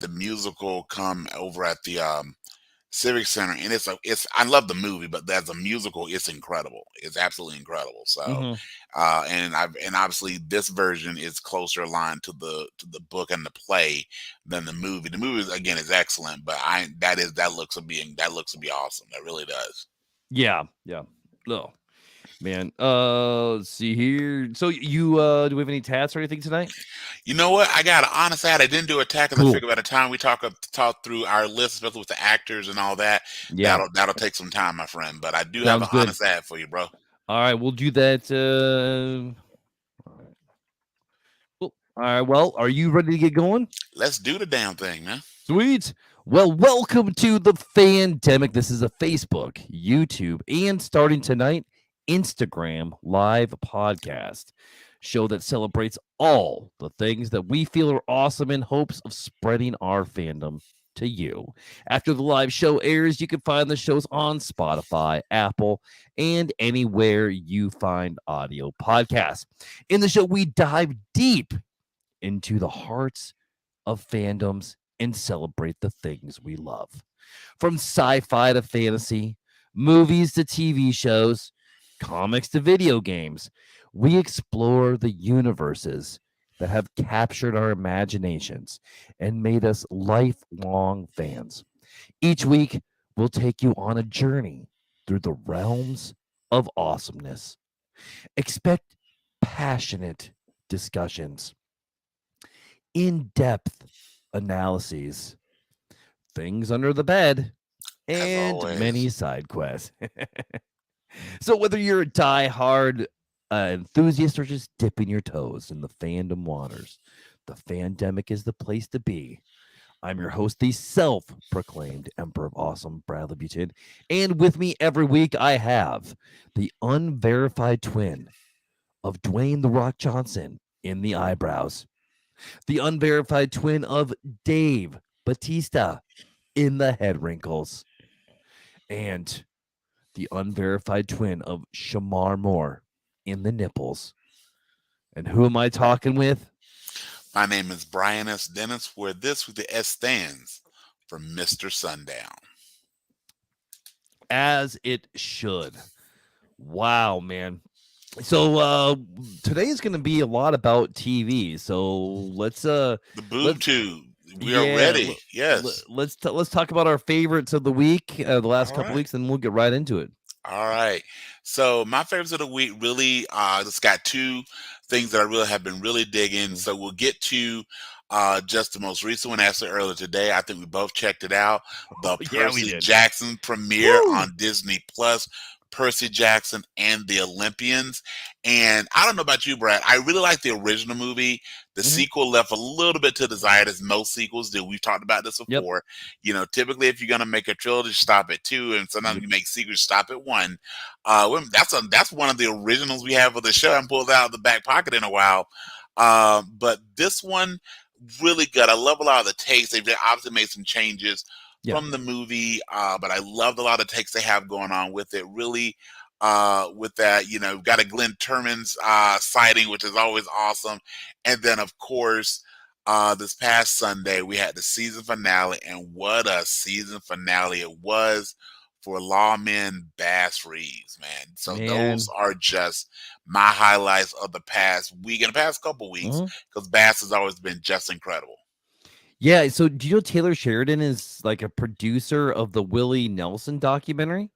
the musical come over at the Civic Center, and it's I love the movie, but as a musical, it's incredible. It's absolutely incredible. So, Hmm. and obviously this version is closer aligned to the book and the play than the movie. The movie again is excellent, but I that looks to be awesome. That really does. Yeah, yeah. No, man. Let's see here. So you do we have any tats or anything tonight? You know what? I got to honest ad. I didn't do a tag because I Cool. figured by the time we talk through our list, especially with the actors and all that, Yeah, that'll take some time, my friend. But I do have sounds an good. honest ad for you, bro. All right, we'll do that. All right. Cool. All right. Well, are you ready to get going? Let's do the damn thing, man. Sweet. Well, welcome to the Fandemic. This is a Facebook, YouTube, and starting tonight, Instagram live podcast show that celebrates all the things that we feel are awesome in hopes of spreading our fandom to you. After the live show airs, you can find the shows on Spotify, Apple, and anywhere you find audio podcasts. In the show, we dive deep into the hearts of fandoms and celebrate the things we love. From sci fi to fantasy, movies to TV shows, comics to video games, we explore the universes that have captured our imaginations and made us lifelong fans. Each week, we'll take you on a journey through the realms of awesomeness. Expect passionate discussions, in depth analyses, things under the bed, As and always. many side quests. So, whether you're a die-hard enthusiast or just dipping your toes in the fandom waters, the Fandemic is the place to be. I'm your host, the self proclaimed Emperor of Awesome, Bradley Butin. And with me every week, I have the unverified twin of Dwayne The Rock Johnson in the eyebrows, the unverified twin of Dave Batista in the head wrinkles, and the unverified twin of Shamar Moore in the nipples. And who am I talking with? My name is Brian S. Dennis, where this with the S stands for Mr. Sundown. As it should. Wow, man. So today is going to be a lot about TV. So The let boob tube. We are yeah, ready. Yes. let's talk about our favorites of the week, the last All couple right. weeks, and we'll get right into it. All right. So my favorites of the week really just got two things that I really have been really digging. Mhm. So we'll get to just the most recent one as earlier today. I think we both checked it out. Oh The yeah, we Percy did. Jackson premiere Woo! on Disney Plus. Percy Jackson and the Olympians. And I don't know about you, Brad. I really like the original movie. The Mhm. sequel left a little bit to desired, as most sequels do. We've talked about this Yep. before. You know, typically if you're gonna make a trilogy, stop at two, and sometimes Yep. you make sequels, stop at one. That's one of the originals we have for the show. I haven't pulled it out of the back pocket in a while. But this one really good. I love a lot of the takes. They've obviously made some changes Yeah. from the movie, but I loved a lot of takes they have going on with it. Really, with that, you know, we've got a Glenn Turman's sighting, which is always awesome, and then of course. This past Sunday, we had the season finale, and what a season finale it was for Lawman Bass Reeves, man. So those Man. are just my highlights of the past week and the past couple weeks Mhm. because Bass has always been just incredible. Yeah, so do you know Taylor Sheridan is like a producer of the Willie Nelson documentary?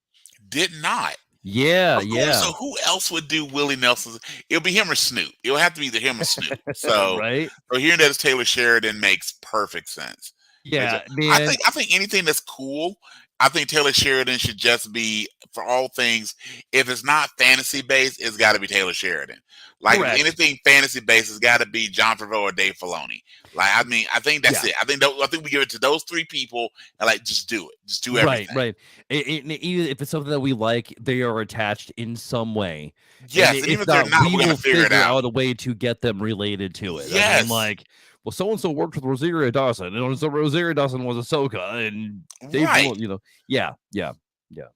Did not. Yeah, Of course. yeah. So who else would do Willie Nelson's? It'll be him or Snoop. It'll have to be either him or Snoop. So, Right? so hearing that it's Taylor Sheridan makes perfect sense. Makes it- Yeah, man. I think anything that's cool. I think Taylor Sheridan should just be for all things. If it's not fantasy based, it's got to be Taylor Sheridan. Like if Correct. anything fantasy based, it's got to be John Favreau or Dave Filoni. Like I mean, I think that's Yeah. it. I think we give it to those three people and like just do it. Just do Right, everything. right. Even if it's something that we like, they are attached in some way. And Yes, and even if if they're not, not, we we're gonna will figure it figure out. out a way to get them related to it. I mean, Yes, like, well, so and so worked with Rosario Dawson, and so Rosario Dawson was Ahsoka, and Dave right. Filoni, yeah, yeah, yeah.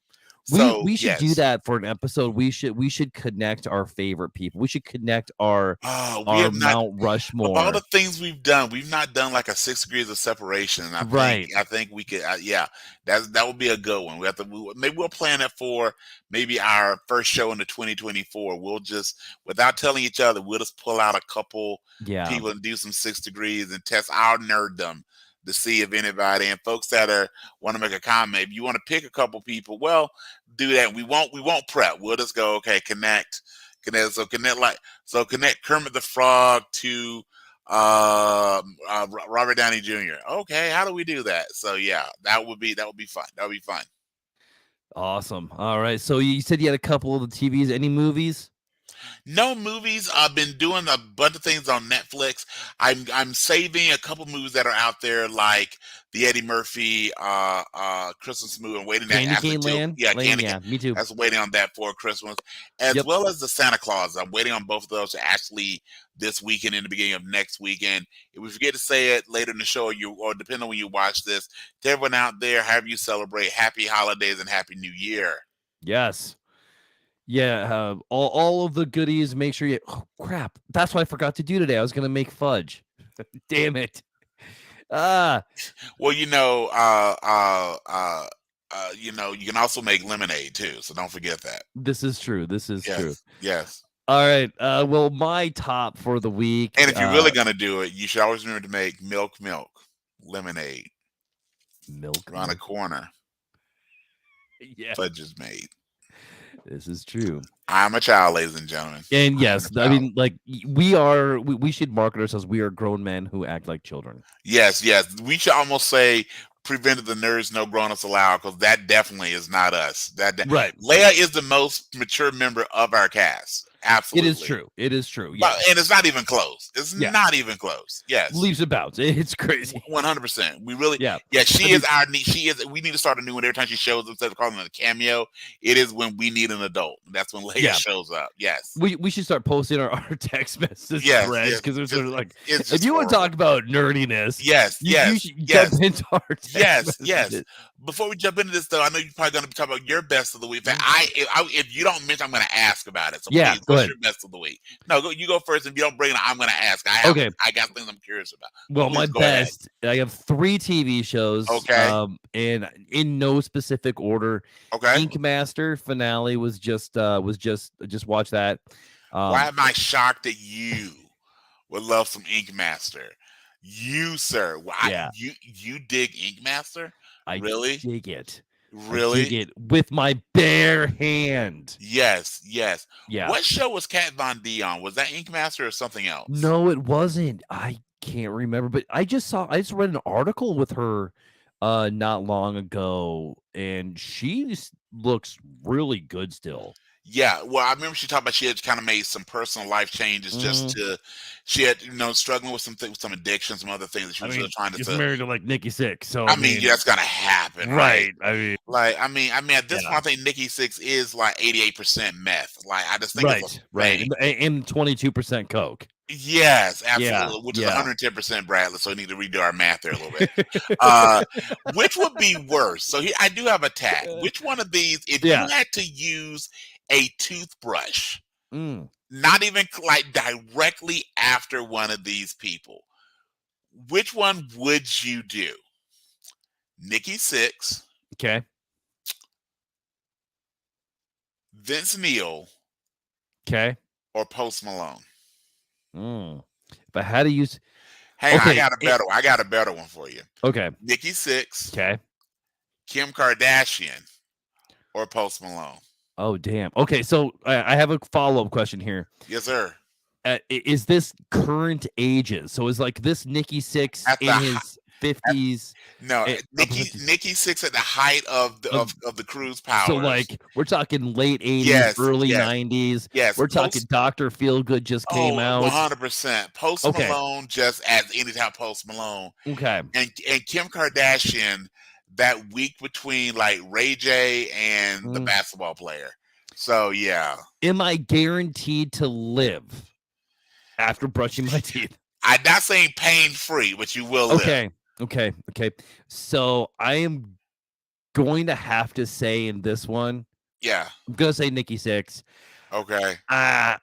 So We should do yes. that for an episode. We should connect our favorite people. We should connect We our have not Mount of all the Rushmore. things we've done, we've not done like a 6 degrees of separation. And Right. I think we could, yeah, that would be a good one. We have to, maybe we'll plan it for maybe our first show in the 2024. We'll just, without telling each other, we'll just pull out a couple Yeah. people and do some 6 degrees and test our nerddom to see if anybody and folks that are want to make a comment. If you want to pick a couple people, well, do that. We won't prep. We'll just go, okay, connect. So connect Kermit the Frog to Robert Downey Jr. Okay, how do we do that? So yeah, that would be fun. That would be fun. Awesome. All right. So you said you had a couple of the TVs. Any movies? No movies. I've been doing a bunch of things on Netflix. I'm saving a couple movies that are out there, like the Eddie Murphy Christmas movie. I'm waiting that Candy actually Cane till Land? Candy Cane. Yeah, me too. That's waiting on that for Christmas, as Yep. well as the Santa Claus. I'm waiting on both of those to actually this weekend in the beginning of next weekend. If we forget to say it later in the show, or depending on when you watch this, to everyone out there, have you celebrate happy holidays and happy New Year. Yes. Yeah, all of the goodies. Make sure you. Oh crap! That's what I forgot to do today. I was gonna make fudge. Damn it! Ah, Well, you can also make lemonade too, so don't forget that. this is true. This is true. Yes, yes. All right. Well, my top for the week. And if you're really gonna do it, you should always remember to make milk lemonade Milk. around the corner. Yeah, Fudge is made. this is true. I'm a child, ladies and gentlemen. And I'm yes, a I child. mean, like we should market ourselves. We are grown men who act like children. Yes, yes. We should almost say prevented the nerds, no grown-ups allowed, because that definitely is not us. Right. Leia is the most mature member of our cast. Absolutely. It is true. It is true. But, Yeah. and it's not even close. It's Yeah. not even close. Yes. Leaves and bounds. It's crazy. 100%. We really, Yeah. she is our. She is. We need to start a new one every time she shows up. Instead of calling it a cameo, it is when we need an adult. That's when Leia Yeah. shows up. Yes. We should start posting our text message Yes, threads yes. because there's sort of like It's if just you want to horrible. talk about nerdiness, Yes, you yes, should yes. jump into our text Yes, yes. messages. Before we jump into this, though, I know you're probably going to be talking about your best of the week. In fact, Mm-hmm. if you don't mention, I'm going to ask about it. So Yeah, please, go what's ahead. your best of the week? No, you go first. If you don't bring it, I'm going to ask. Okay. I got things I'm curious about. Well, my Please go ahead. best. I have 3 TV shows. Okay. And in no specific order. Okay. Ink Master finale was just watch that. Why am I shocked that you would love some Ink Master? You, sir. Why Yeah. you dig Ink Master? I Really? dig it. Really? I dig it with my bare hand. Yes, yes. Yeah. What show was Kat Von D on? Was that Ink Master or something else? No, it wasn't. I can't remember, but I just read an article with her not long ago, and she just looks really good still. Yeah, well, I remember she talked about she had kind of made some personal life changes just to she had struggling with some addiction, some other things that she was really trying to. She's married to like Nikki Sixx, so I mean, yeah, that's gonna happen, right? I mean, Like, I mean, at this Yeah. point, I think Nikki Sixx is like 88% meth. Like, I just think it's a right, thing. and 22% coke. Yes, Yeah, absolutely. Which is yeah. 110% Bradley. So we need to redo our math there a little bit. Which would be worse? So here, I do have a tag. Which one of these, if Yeah. you had to use a toothbrush, Mm, not even like directly after one of these people, which one would you do? Nikki Sixx, okay. Vince Neil, Okay. or Post Malone? If I had to use Hang on, Okay, I got a better one for you. okay. Nikki Sixx, Okay. Kim Kardashian, or Post Malone? Oh, damn. Okay, so I have a follow-up question here. Yes, sir. Is this current ages? So is like this Nikki Sixx At in the his 50s? No, Upper Nikki Sixx at the height of the cruise powers. So like we're talking late 80s, Yes, early yes, 90s. yes. We're talking Dr. Feelgood just came out. 100%. Post Okay. Malone, just as any time Post Malone, Okay. and Kim Kardashian that week between like Ray J and the basketball player. So yeah, Am I guaranteed to live after brushing my teeth? I'm not saying pain free, but you will live. Okay. So I am going to have to say in this one, Yeah. I'm gonna say Nikki Six. Okay. I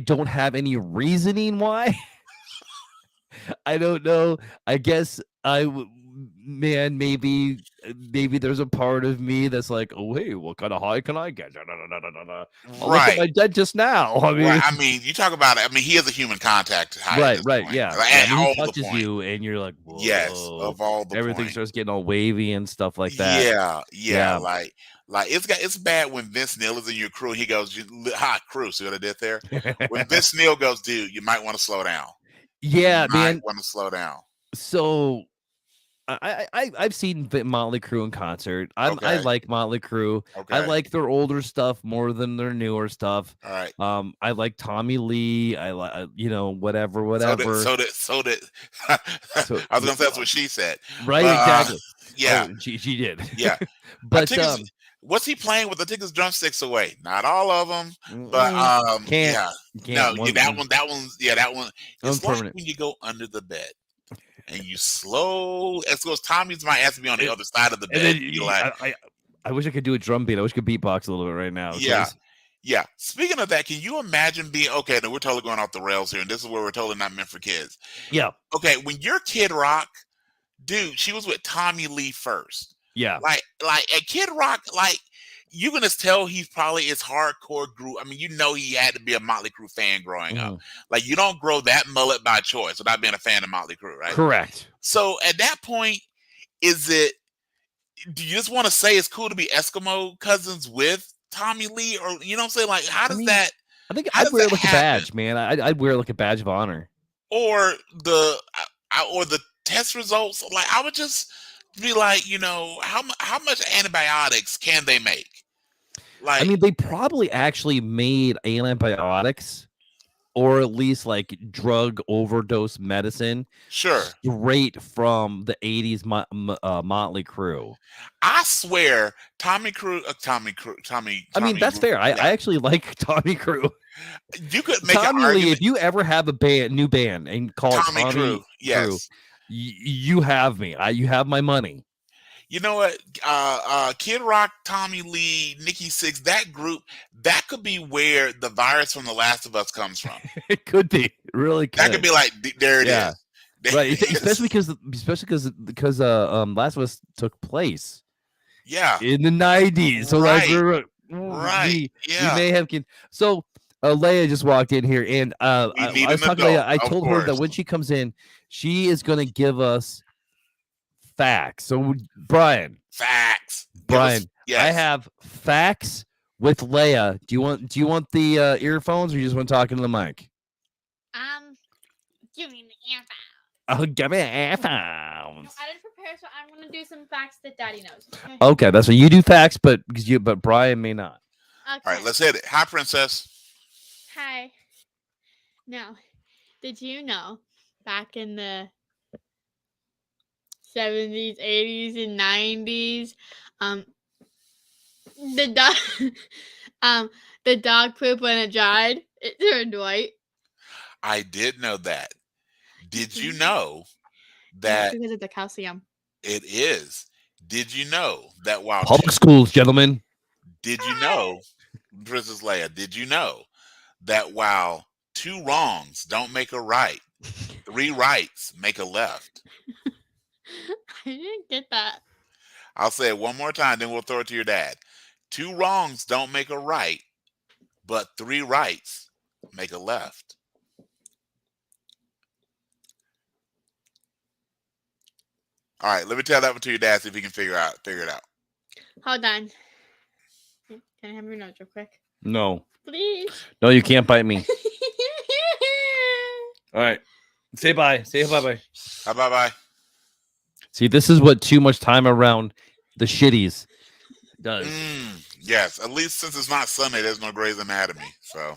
don't have any reasoning why. I don't know. I guess man, maybe there's a part of me that's like, oh hey, what kind of high can I get? Da, da, da, da, da, da. I'll look at Right. my dentist now. I Right. mean, I mean, you talk about it. I mean, he is a human contact high at right, this right, point. yeah, Like, yeah. I at mean, he all the touches point. you, and you're like, Yes, whoa. of all the Everything point. starts getting all wavy and stuff like that. Yeah, yeah. Yeah. Like it's bad when Vince Neil is in your crew. And he goes, "Hi, crew." See what I did there? When Vince Neil goes, "Dude, you might want to slow down. You Yeah, might man. want to slow down." So I've seen Motley Crue in concert. I Okay. like Motley Crue. I Okay. like their older stuff more than their newer stuff. All right. I like Tommy Lee. I like whatever, So did whatever. so did So I was gonna say that's what she said. right, But exactly. yeah, Oh, she did. yeah. I But think it's what's he playing with? I think his drumsticks away. Not all of them, but can't yeah. you No, can't yeah, that one's yeah, that one. one's It's like permanent. when you go under the bed and you slow as goes Tommy's might have to be on the It, other side of the and bed. then You like, I wish I could do a drum beat. I wish I could beatbox a little bit right now yeah. because Yeah. Speaking of that, can you imagine being okay? Then we're totally going off the rails here, and this is where we're totally not meant for kids. yeah, Okay, when you're Kid Rock, dude, she was with Tommy Lee first. yeah. Like at Kid Rock, like you can just tell he's probably his hardcore group. I mean, you know he had to be a Motley Crue fan growing up. Mhm. Like you don't grow that mullet by choice without being a fan of Motley Crue, right? Correct. So at that point, is it do you just want to say it's cool to be Eskimo cousins with Tommy Lee? Or you know what I'm saying? Like I mean, I think how I'd does wear that it like a happen? badge, man. I'd wear it like a badge of honor. Or the test results, like I would just be like, how much antibiotics can they make? I Like, mean, they probably actually made antibiotics or at least like drug overdose medicine sure. straight from the 80s Motley Crue. I swear, I mean, that's fair. I Yeah, actually like Tommy Crue. you could make an Tommy Lee, argument. if you ever have a new band and call it Tommy Crew, Tommy Crue, yes. you have me. You have my money. You know what? Kid Rock, Tommy Lee, Nikki Six, that group, that could be where the virus from The Last of Us comes from. It could be. It really That could could. be like, there it Yeah. is. There Right. it Especially is. because Last of Us took place Yeah. in the 90s. So like Right. Right. we Yeah. may have so Leia just walked in here and We need I was an talking to Leia. adult, I of told her that course. when she comes in, she is gonna give us facts. So Facts. Give us Brian, I yes. have facts with Leia. Do you want the earphones or you just want to talk into the mic? Give me the earphone. Oh, give me No, earphones. I didn't prepare, so I'm gonna do some facts that Daddy knows. Okay. Okay, that's what you do facts, but Brian may not. All right, let's hit it. Hi, Princess. Hi. Now, did you know back in the 70s, 80s, and 90s, the dog, the dog poop when it dried, it turned white. I did know that. Did you know That's that because of the calcium. it is? Did you know that while Public schools, gentlemen. did you know, Princess Leia, did you know that while two wrongs don't make a right, three rights make a left? I didn't get that. I'll say it one more time, then we'll throw it to your dad. Two wrongs don't make a right, but three rights make a left. All right, let me tell that one to your dad, see if he can figure it out. Hold on. Can I have your notes real quick? No. Please. No, you can't bite me. All right. Say bye. Say bye-bye. Bye-bye. See, this is what too much time around the shitties does. Yes, at least since it's not Sunday, there's no Grey's Anatomy. So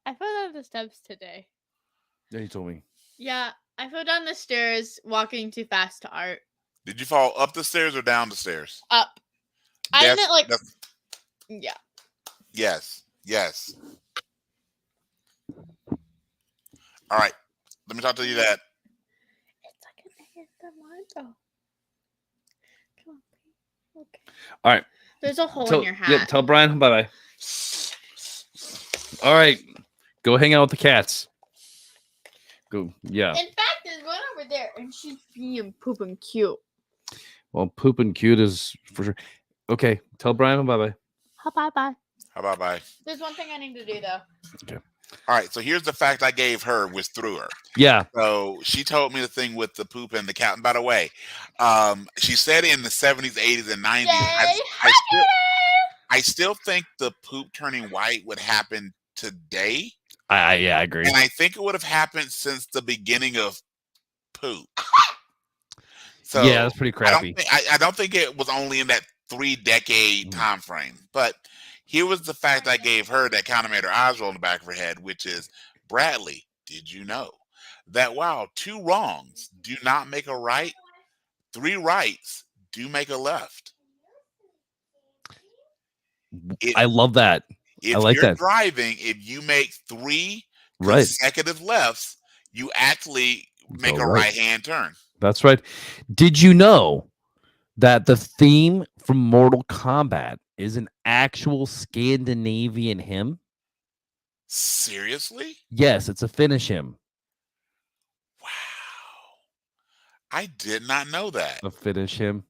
I fell down the steps today. Yeah, you told me. Yeah, I fell down the stairs walking too fast to art. did you fall up the stairs or down the stairs? Up. I That's- meant like that's- yeah. Yes. All right, let me talk to you, Dad. It's like an ASMR though. Come on, Okay. All right. There's a hole in Tell, your yeah, hat. tell Brian bye bye. All right. Go hang out with the cats. Go. Yeah. In fact, there's one over there, and she's being pooping cute. Well, poop and cute is for sure. Okay. Tell Brian bye bye. Bye bye. How about bye? There's one thing I need to do though. Okay. All right. So here's the fact I gave her, was through her. Yeah. So she told me the thing with the poop and the cat. And by the way, she said in the 70s, 80s, and 90s, I still think the poop turning white would happen today. I agree. And I think it would have happened since the beginning of poop. So yeah, that's pretty crappy. I don't think it was only in that 3-decade time frame. But here was the fact I gave her that kind of made her eyes roll in the back of her head, which is, Bradley, did you know that while 2 wrongs do not make a right, 3 rights do make a left? I love that. If I like you're that. driving, if you make 3 Right. consecutive lefts, you actually make a right-hand turn. That's right. Did you know that the theme from Mortal Kombat is an actual Scandinavian hymn? Seriously? Yes, it's a Finnish hymn. Wow. I did not know that. A Finnish hymn.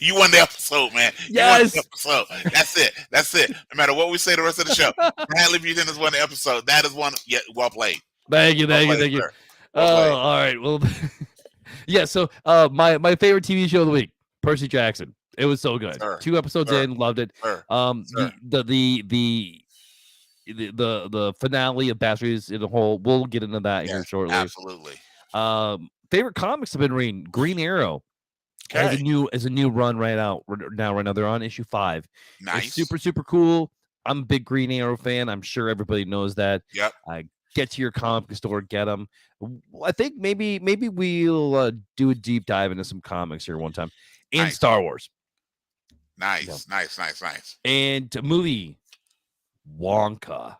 You won the episode, man. Yes. You won the episode. That's it. No matter what we say the rest of the show, Bradley Buten has won the episode. That is one. Yeah, well played. Thank you. Well Thank you. played. Oh, all right. Well, yeah. So, my favorite TV show of the week, Percy Jackson. It was so good. Sir. 2 episodes in, loved it. Sir. The finale of Bastards in the whole. We'll get into that here shortly. Absolutely. Favorite comics I've been reading: Green Arrow. As a new run right now. They're on issue 5. Nice. It's super cool. I'm a big Green Arrow fan. I'm sure everybody knows that. Yep. Get to your comic store, get them. I think maybe we'll do a deep dive into some comics here one time. And Nice. Star Wars. Nice. And a movie, Wonka.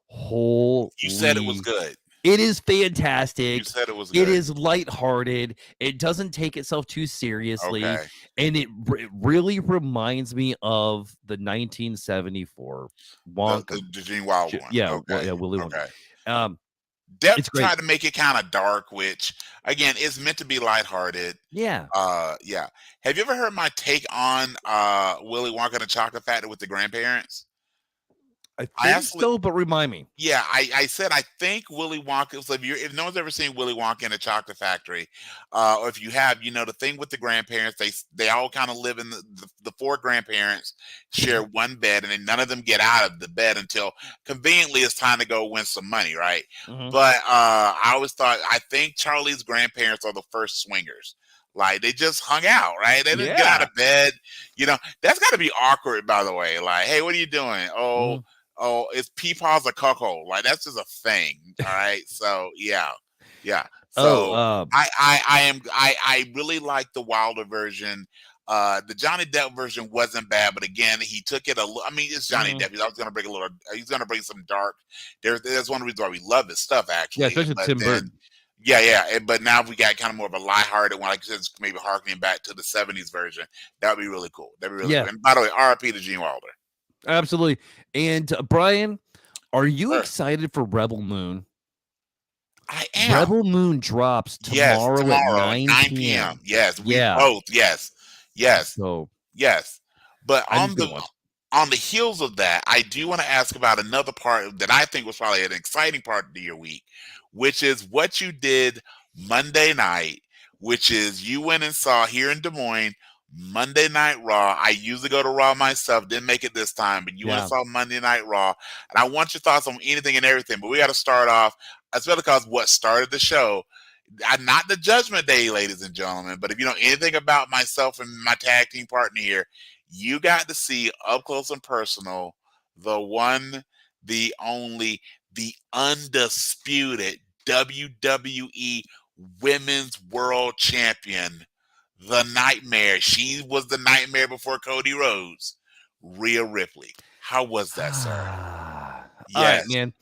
Holy. You said it was good. It is fantastic. You said it was good. It is lighthearted. It doesn't take itself too seriously. Okay. And it really reminds me of the 1974 Wonka. The Gene Wilder one. Yeah, Okay. Willy Wonka. Okay. Def it's great. tried to make it kind of dark, which again is meant to be lighthearted. Yeah. Yeah. Have you ever heard my take on Willy Wonka and the Chocolate Factory with the grandparents? I think so, but remind me. Yeah, I said I think Willy Wonka. So if no one's ever seen Willy Wonka and the Chocolate Factory, or if you have, you know the thing with the grandparents, they all kind of live in the 4 grandparents share one bed, and then none of them get out of the bed until conveniently it's time to go win some money, right? Mm-hmm. But I think Charlie's grandparents are the first swingers. Like they just hung out, right? They didn't get out of bed. You know, that's got to be awkward, by the way. Like, hey, what are you doing? Oh, it's peepaws or cuckold. Like that's just a thing. All right. So yeah. So I really like the Wilder version. The Johnny Depp version wasn't bad, but again, he took it it's Johnny Depp. He's gonna bring he's gonna bring some dark. There's one reason why we love his stuff, actually. Yeah, especially Tim Burton. Yeah. But now we got kind of more of a lighthearted one, like I said, maybe harkening back to the 70s version. That would be really cool. That'd be really cool. And by the way, RIP to Gene Wilder. Absolutely. And Brian, are you excited for Rebel Moon? I am. Rebel Moon drops tomorrow at 9 p.m. Yes, we both. Yes. So yes. But on the heels of that, I do want to ask about another part that I think was probably an exciting part of your week, which is what you did Monday night, which is you went and saw here in Des Moines Monday Night Raw. I usually go to Raw myself, didn't make it this time, but you went and saw Monday Night Raw. And I want your thoughts on anything and everything, but we got to start off, especially because what started the show, not the Judgment Day, ladies and gentlemen, but if you know anything about myself and my tag team partner here, you got to see up close and personal the one, the only, the undisputed WWE Women's World Champion, the Nightmare. She was the Nightmare before Cody Rhodes. Rhea Ripley. How was that, sir? Yes. All right, man.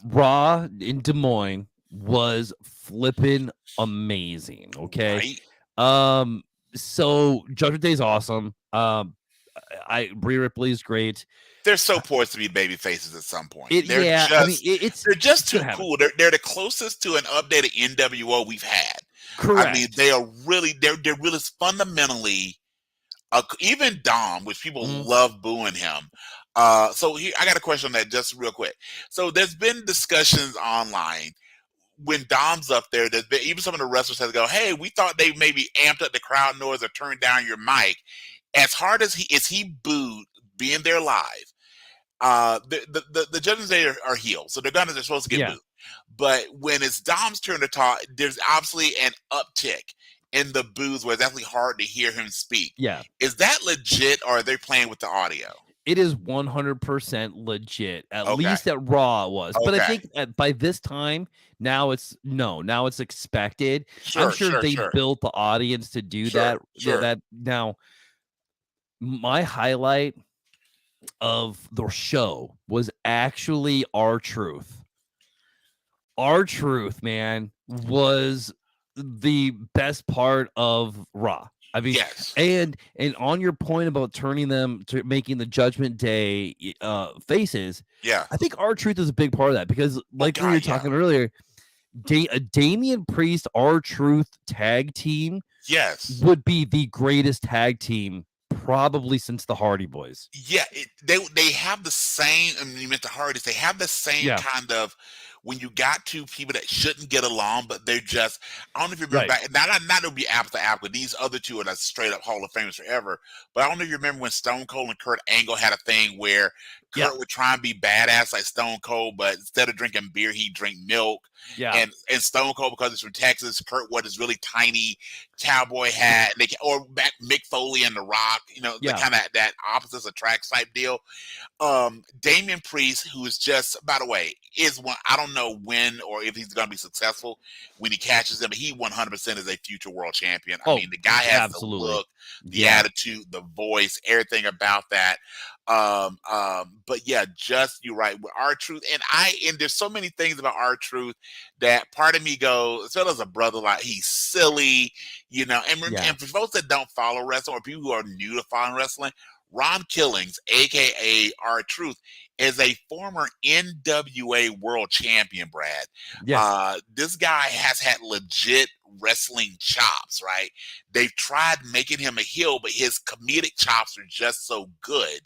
Raw in Des Moines was flipping amazing. Okay. Right? Um, so Judgment Day is awesome. Rhea Ripley is great. They're so poised to be baby faces at some point. I mean, They're just it's gonna too happen. cool. They're the closest to an updated NWO we've had. I mean, Correct. they are really they're really fundamentally even Dom, which people Mhm. love booing him. So here I got a question on that just real quick. So there's been discussions online when Dom's up there. There's been even some of the wrestlers have to go, "Hey, we thought they maybe amped up the crowd noise or turned down your mic." As hard as he booed being there live, the judges there are heels, so they're supposed to get Yeah. booed. But when it's Dom's turn to talk, there's obviously an uptick in the boos where it's actually hard to hear him speak. Yeah. Is that legit, or are they playing with the audio? It is 100% legit. At Okay, least at Raw it was. But I okay, think by this time, now it's expected. I'm sure, sure sure, they sure, built the audience to do sure, that. sure. That now my highlight of the show was actually R-Truth. R-Truth, man, was the best part of Raw. I mean, Yes, and on your point about turning them to making the Judgment Day faces, yeah. I think R-Truth is a big part of that because, Oh like we God, were yeah. talking earlier, a Damian Priest R-Truth tag team Yes. would be the greatest tag team probably since the Hardy Boys. Yeah, they have the same. I mean, you meant the Hardys. They have the same Yeah, kind of when you got two people that shouldn't get along, but they're just. I don't know if you remember right. back. Not to be apple to apple. These other two are like straight up Hall of Famers forever. But I don't know if you remember when Stone Cold and Kurt Angle had a thing where Yeah, Kurt would try and be badass like Stone Cold, but instead of drinking beer, he'd drink milk. yeah, And Stone Cold, because he's from Texas, Kurt wore this really tiny cowboy hat. Or back Mick Foley and The Rock, the yeah. kind of that opposites attract type deal. Damian Priest, who is just, by the way, is one. I don't know when or if he's going to be successful when he catches them. But he 100% is a future world champion. I Oh, mean, the guy has the absolutely. look, the Yeah, attitude, the voice, everything about that. But yeah, just you're right with R-Truth, and there's so many things about R-Truth that part of me goes, as well as a brother, like he's silly, yeah, and for folks that don't follow wrestling or people who are new to following wrestling, Ron Killings, aka R-Truth, is a former NWA world champion, Brad. yeah, This guy has had legit wrestling chops, right? They've tried making him a heel, but his comedic chops are just so good.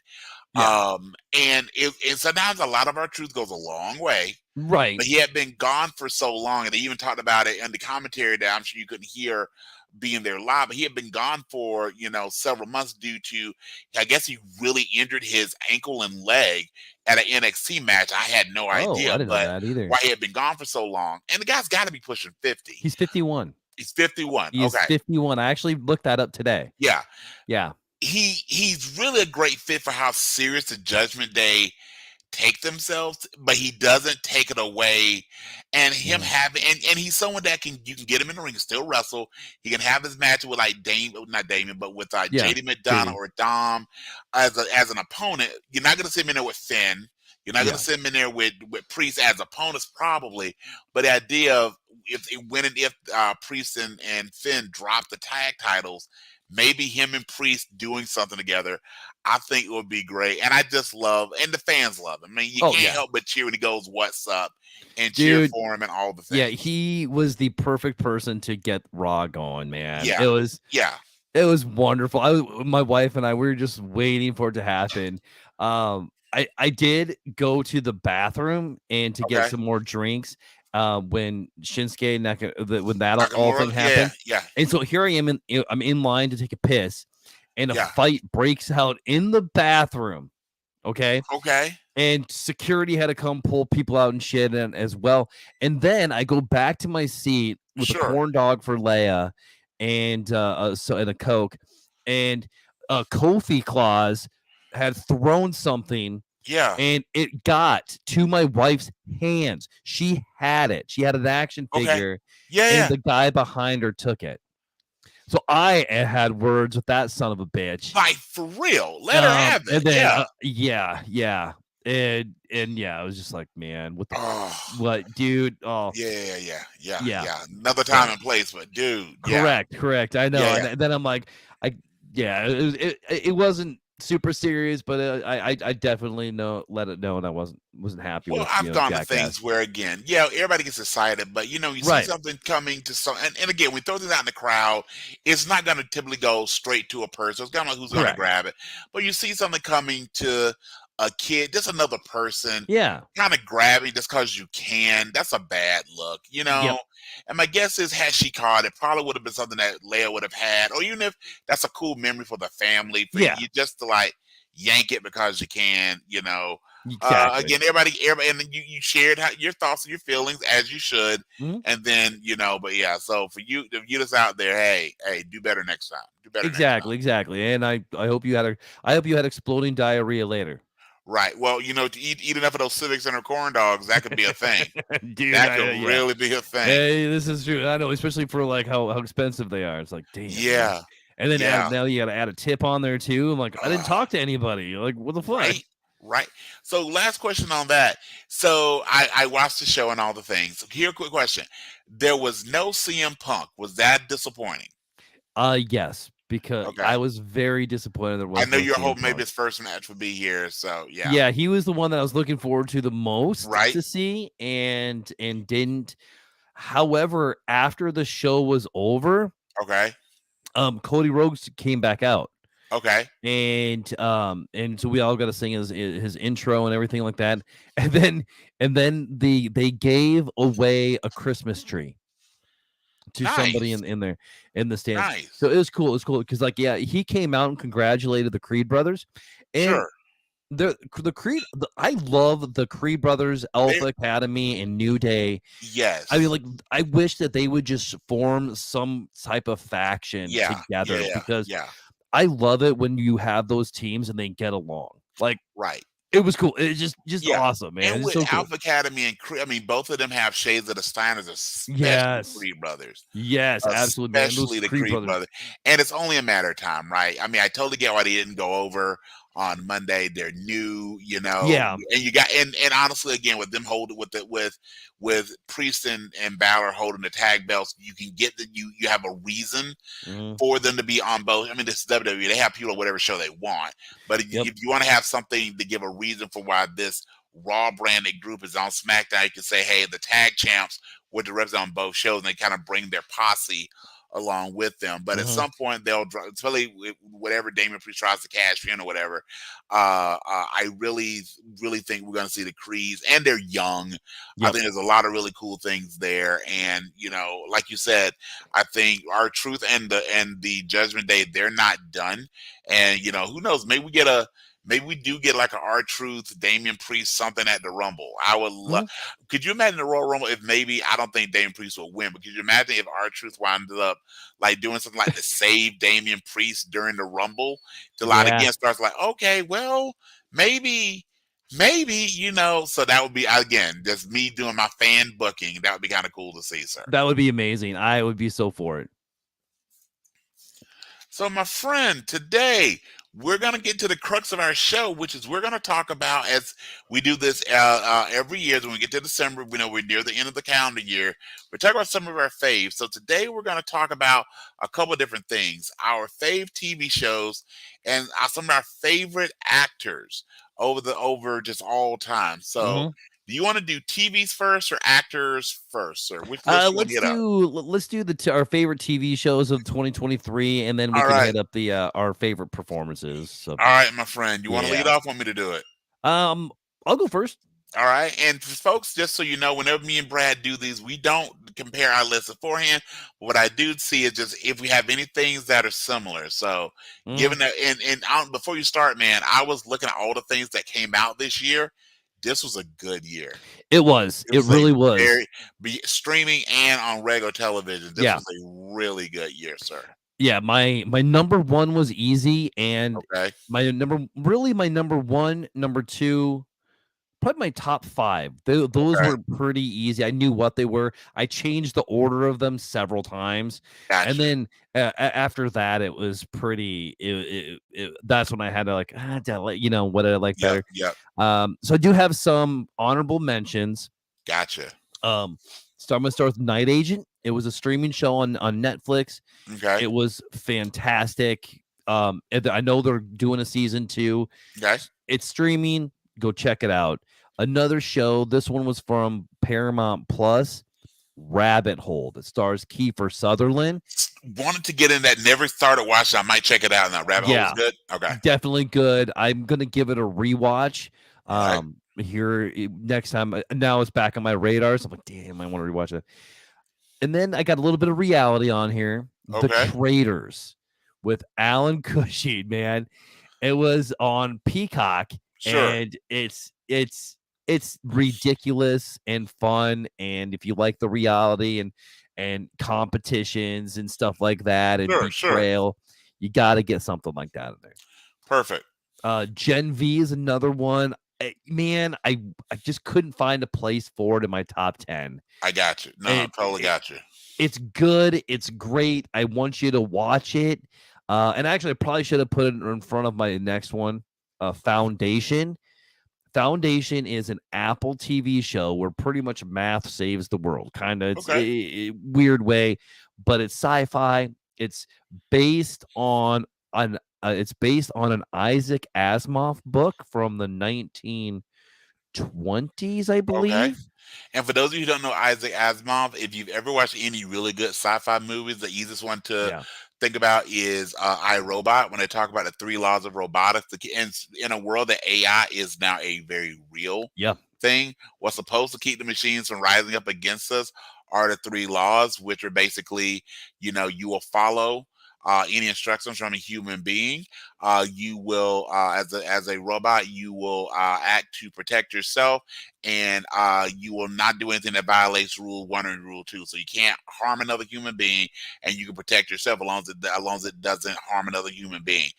yeah. And sometimes a lot of R-Truth goes a long way, Right. but he had been gone for so long, and they even talked about it in the commentary that I'm sure you couldn't hear being there live. But he had been gone for several months due to, I guess, he really injured his ankle and leg at an NXT match. I had no Oh, I idea, didn't know but that either. why he had been gone for so long, and the guy's got to be pushing 50. He's 51. He's 51. He is Okay, 51. I actually looked that up today. yeah, Yeah. he's really a great fit for how serious the Judgment Day take themselves, but he doesn't take it away. And him Mhm. having and he's someone that you can get him in the ring and still wrestle. He can have his match with like not Damien, but with Yeah. JD McDonough JD. or Dom as an opponent. You're not gonna sit him in there with Finn. You're not gonna Yeah. sit him in there with Priest as opponents, probably. But the idea of if Priest and Finn drop the tag titles, maybe him and Priest doing something together, I think it would be great. And I just love, and the fans love him. I mean, you Oh, can't yeah. help but cheer when he goes, "What's up?" and cheer Dude, for him and all the yeah, things. he was the perfect person to get Raw going, man. Yeah, yeah, It was wonderful. My wife and I, we were just waiting for it to happen. I did go to the bathroom and to get okay. some more drinks when when that all Nakamura, thing yeah, happened. yeah, And so here I am I'm in line to take a piss, and a yeah. fight breaks out in the bathroom. Okay. Okay, And security had to come pull people out and shit and as well. And then I go back to my seat with a sure, corn dog for Leia and and a Coke. And Kofi Claus had thrown something yeah, and it got to my wife's hands. She had it. She had an action okay, figure, yeah, and yeah. the guy behind her took it. So I had words with that son of a bitch. Like for real, let her have And it. then Yeah, yeah, yeah. And yeah, I was just like, man, Oh, what, dude? Oh, yeah. yeah, Another time yeah. and place, but dude, yeah, Correct. I know, yeah. and then I'm like, I yeah, it wasn't super serious, but I definitely let it know, and I wasn't happy Well, with I've gone to Jackass. things where again, yeah, everybody gets excited, but you see Right, something coming to some, and again, we throw this out in the crowd. It's not going to typically go straight to a person. It's kind of who's going to correct. grab it. But you see something coming to a kid, just another person, Yeah. kind of grabbing just because you can. That's a bad look, Yep. And my guess is, had she caught it, probably would have been something that Leia would have had, or even if that's a cool memory for the family, for Yeah. you just to like yank it because you can. Exactly. Again, everybody, and then you shared your thoughts and your feelings as you should, Mhm. and then but yeah. So for you, if you that's out there, hey, do better next time. Do better next time. Exactly, and I hope you had exploding diarrhea later. Right. Well, to eat enough of those Civic Center corn dogs, that could be a thing. Dude, That could yeah. really be a thing. Hey, this is true. I know, especially for like how expensive they are. It's like, damn, man. Yeah. And then Yeah. now you got to add a tip on there too. I'm like, I didn't Uh, talk to anybody. Like, what the fuck? right. Right. So last question on that. So I watched the show and all the things. Here, a quick question. There was no CM Punk. Was that disappointing? Yes, because Okay. I was very disappointed there I was know no you're CM hoping maybe Punk. his first match would be here. So yeah. Yeah, he was the one that I was looking forward to the most Right. to see, and didn't. However, after the show was over, Okay. Cody Rhodes came back out. Okay. And so we all got to sing his intro and everything like that. And then they gave away a Christmas tree to somebody Nice. in there in the stands. So Nice. it was cool. It was cool because, like, yeah, he came out and congratulated the Creed brothers, and Sure. the Creed. I love the Creed brothers, They Alpha Academy, and New Day. I mean, yes. like, I wish that they would just form some type of faction Yeah. together, Yeah. because Yeah. I love it when you have those teams and they get along. Like, Right. it was cool. It's just Yeah. awesome, man. And It's with so cool. Alpha Academy and Creed, I mean, both of them have shades of the Steiners, especially the Yes. Creed brothers. Yes, absolutely, man. Those Especially the Creed Creed brothers. brothers. And it's only a matter of time, right? I mean, I totally get why they didn't go over on Monday. They're new, Yeah. and you got and honestly, again, with them holding with Priest and Balor holding the tag belts, you can get that you have a reason Mhm. for them to be on both. I mean, this is WWE; they have people on whatever show they want. But Yep. if you want to have something to give a reason for why this Raw branded group is on SmackDown, you can say, "Hey, the tag champs with the reps on both shows," and they kind of bring their posse along with them. But at Mhm. some point, they'll drop, especially whatever Damian Priest tries to cash in or whatever. I really, really think we're going to see the Creeds, and they're young. I Yep. think there's a lot of really cool things there, and like you said, I think our Truth and the Judgment Day, they're not done, and who knows, maybe we do get like a R Truth, Damian Priest, something at the Rumble. I would love. Mhm. Could you imagine the Royal Rumble if maybe I don't think Damian Priest will win, but could you imagine if R Truth wound up like doing something like to save Damian Priest during the Rumble? To lot Yeah. again starts like, okay, well, maybe. So that would be again just me doing my fan booking. That would be kind of cool to see, sir. That would be amazing. I would be so for it. So, my friend, today we're going to get to the crux of our show, which is we're going to talk about, as we do this every year, when we get to December, we know we're near the end of the calendar year. We're talking about some of our faves. So, today we're going to talk about a couple of different things, our fave TV shows and some of our favorite actors over just all time. So, Mhm. do you want to do TVs first or actors first, sir? Which list you want to Let's get up? do let's do our favorite TV shows of 2023, and then we All can right. hit up the our favorite performances. So All right, my friend. You want to lead yeah. off? Want me to do it? I'll go first. All right. And for folks, just so you know, whenever me and Brad do these, we don't compare our lists beforehand. What I do see is just if we have any things that are similar. So, Mm, given that, before you start, man, I was looking at all the things that came out this year. This was a good year. it was. It It was a really was. very streaming and on regular television. This Yeah. was a really good year, sir. Yeah, my number 1 was easy, and Okay. my number 1, number 2, probably my top 5. Those Okay. were pretty easy. I knew what they were. I changed the order of them several times, and Gotcha. then after that, it was pretty. That's when I had to like, what I like Yep. better. Yep. So I do have some honorable mentions. Gotcha. I'm gonna start with Night Agent. It was a streaming show on Netflix. Okay. It was fantastic. I know they're doing a season 2. Okay. It's streaming. Go check it out. Another show. This one was from Paramount Plus. Rabbit Hole that stars Kiefer Sutherland. Wanted to get in that. Never started watching. I might check it out now. Rabbit Hole was Yeah, good. Okay. definitely good. I'm gonna give it a rewatch. Okay. Here next time. Now it's back on my radar. So I'm like, damn, I want to rewatch it. And then I got a little bit of reality on here. The Okay. Traitors with Alan Cushing, man. It was on Peacock, Sure. and it's ridiculous and fun. And if you like the reality and competitions and stuff like that and Sure. betrayal, you got to get something like that in there. Perfect. Gen V is another one. Man, I just couldn't find a place for it in my top 10. I got you. No, I totally got you. It's good. It's great. I want you to watch it. And actually, I probably should have put it in front of my next one, Foundation. Foundation is an Apple TV show where pretty much math saves the world. Kind of, it's Okay. a weird way, but it's sci-fi. It's based on an Isaac Asimov book from the 1920s, I Okay. believe. And for those of you who don't know Isaac Asimov, if you've ever watched any really good sci-fi movies, the easiest one to Yeah. think about is iRobot. When they talk about the 3 laws of robotics, in a world that AI is now a very real Yeah. thing, what's supposed to keep the machines from rising up against us are the 3 laws, which are basically, you will follow any instructions from a human being. You will, as a robot, you will act to protect yourself, and you will not do anything that violates Rule 1 or Rule 2. So you can't harm another human being, and you can protect yourself as long as it doesn't harm another human being.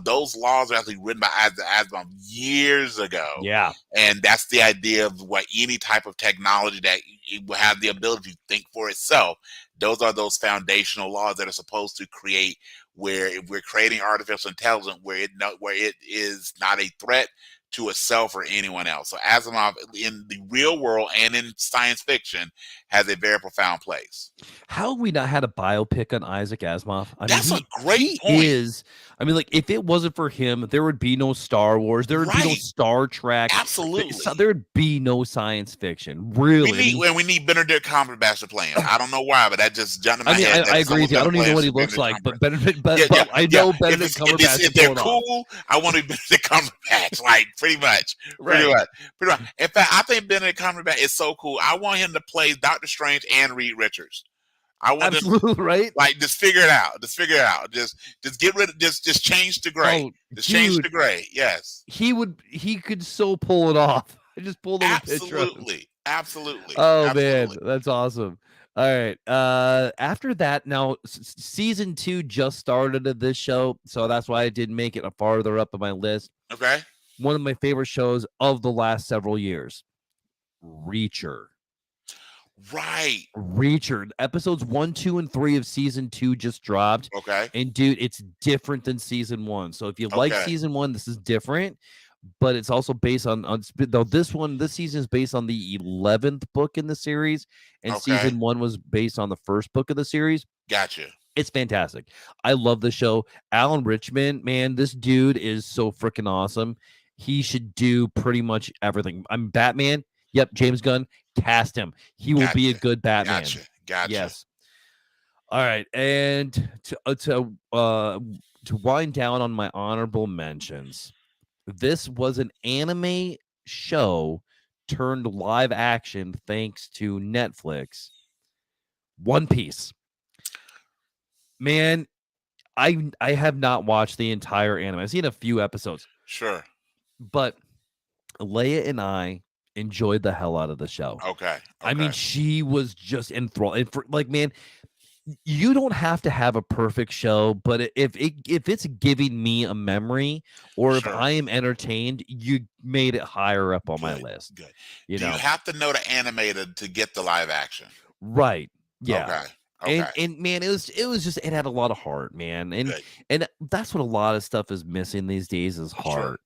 Those laws are actually written by Isaac Asimov years ago. Yeah. And that's the idea of what any type of technology that it will have the ability to think for itself. Those are those foundational laws that are supposed to create where if we're creating artificial intelligence where it is not a threat to itself or anyone else. So Asimov in the real world and in science fiction has a very profound place. How have we not had a biopic on Isaac Asimov? I That's mean, a great he point. is. I mean, like, if it wasn't for him, there would be no Star Wars. There would be no Right. Star Trek. Absolutely. There would be no science fiction. Really. We need Benedict Cumberbatch to play him. I don't know why, but that just jumped in my head. I agree with you. I don't even know what he looks like, but Benedict. But I know Benedict Cumberbatch. If they're cool, I want to be Benedict Cumberbatch. Like pretty much. Pretty much. In fact, I think Benedict Cumberbatch is so cool. I want him to play Doctor Strange and Reed Richards. I want absolutely him, right. Like just figure it out. Just get rid of just change to gray. Change to gray. Yes. He could so pull it off. I just pulled up a picture of him. Absolutely. Oh man, that's awesome. All right. After that, now season 2 just started of this show, so that's why I didn't make it farther up on my list. Okay. One of my favorite shows of the last several years, Reacher. Right. Reacher. Episodes 1, 2, and 3 of season 2 just dropped. Okay. And dude, it's different than season 1. So if you like season 1, this is different. But it's also based on though this season is based on the 11th book in the series, and season 1 was based on the first book of the series. Gotcha. It's fantastic. I love the show. Alan Rickman, man, this dude is so freaking awesome. He should do pretty much everything. I'm Batman. Yep, James Gunn, cast him. He will be a good Batman. Gotcha. Yes. All right, and to wind down on my honorable mentions. This was an anime show turned live action thanks to Netflix. One Piece. Man, I have not watched the entire anime. I've seen a few episodes. Sure. But Leia and I enjoyed the hell out of the show. Okay. I mean, she was just enthralled. And man, you don't have to have a perfect show, but if it's giving me a memory, or if Sure. I am entertained, you made it higher up on my Good, list. good. You Do you know, have to know the animated to get the live action? right? Yeah. Okay, okay, And man, it was just it had a lot of heart, man, good. and that's what a lot of stuff is missing these days is Sure. heart.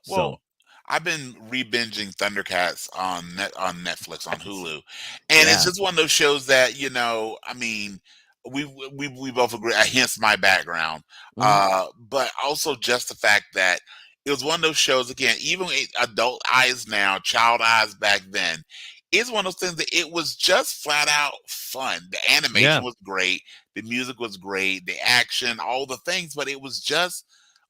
Well, So I've been re-binging Thundercats on Netflix on yes, Hulu, and it's yeah, just one of those shows that I mean, we both agree. Hence my background, mhm, but also just the fact that it was one of those shows again. Even with adult eyes now, child eyes back then, it's one of those things that it was just flat out fun. The yeah, animation was great, the music was great, the action, all the things, but it was just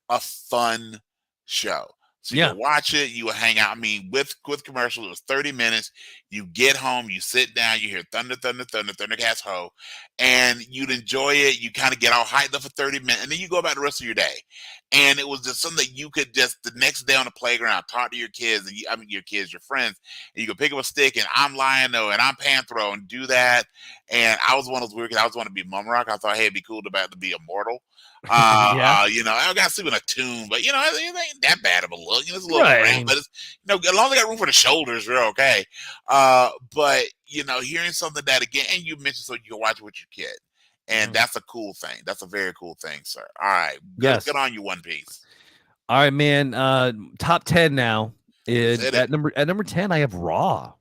a fun show. So you yeah, go watch it, you will hang out. I mean, with commercials, it was 30 minutes. You get home, you sit down, you hear thunder, thunder, thunder, Thundercats ho, and you'd enjoy it. You kind of get all hyped up for 30 minutes, and then you go about the rest of your day. And it was just something that you could just the next day on the playground talk to your kids, and I mean your kids, your friends, and you could pick up a stick and I'm Lion-O and I'm Panthro and do that. And I was one of those weird kids. I was want to be Mum Rock. I thought, hey, it'd be cool to be immortal. yeah, I got to sleep in a tomb, but it ain't that bad of a look. It's a little right. I cramped, mean, but it's as long as I got room for the shoulders, we're okay. But hearing something that again, and you mentioned so you can watch it with your kid, and mhm, that's a cool thing. That's a very cool thing, sir. All right, good yes. on you, One Piece. All right, man. Top 10 now. Let's It, hit it. at number 10, I have Raw.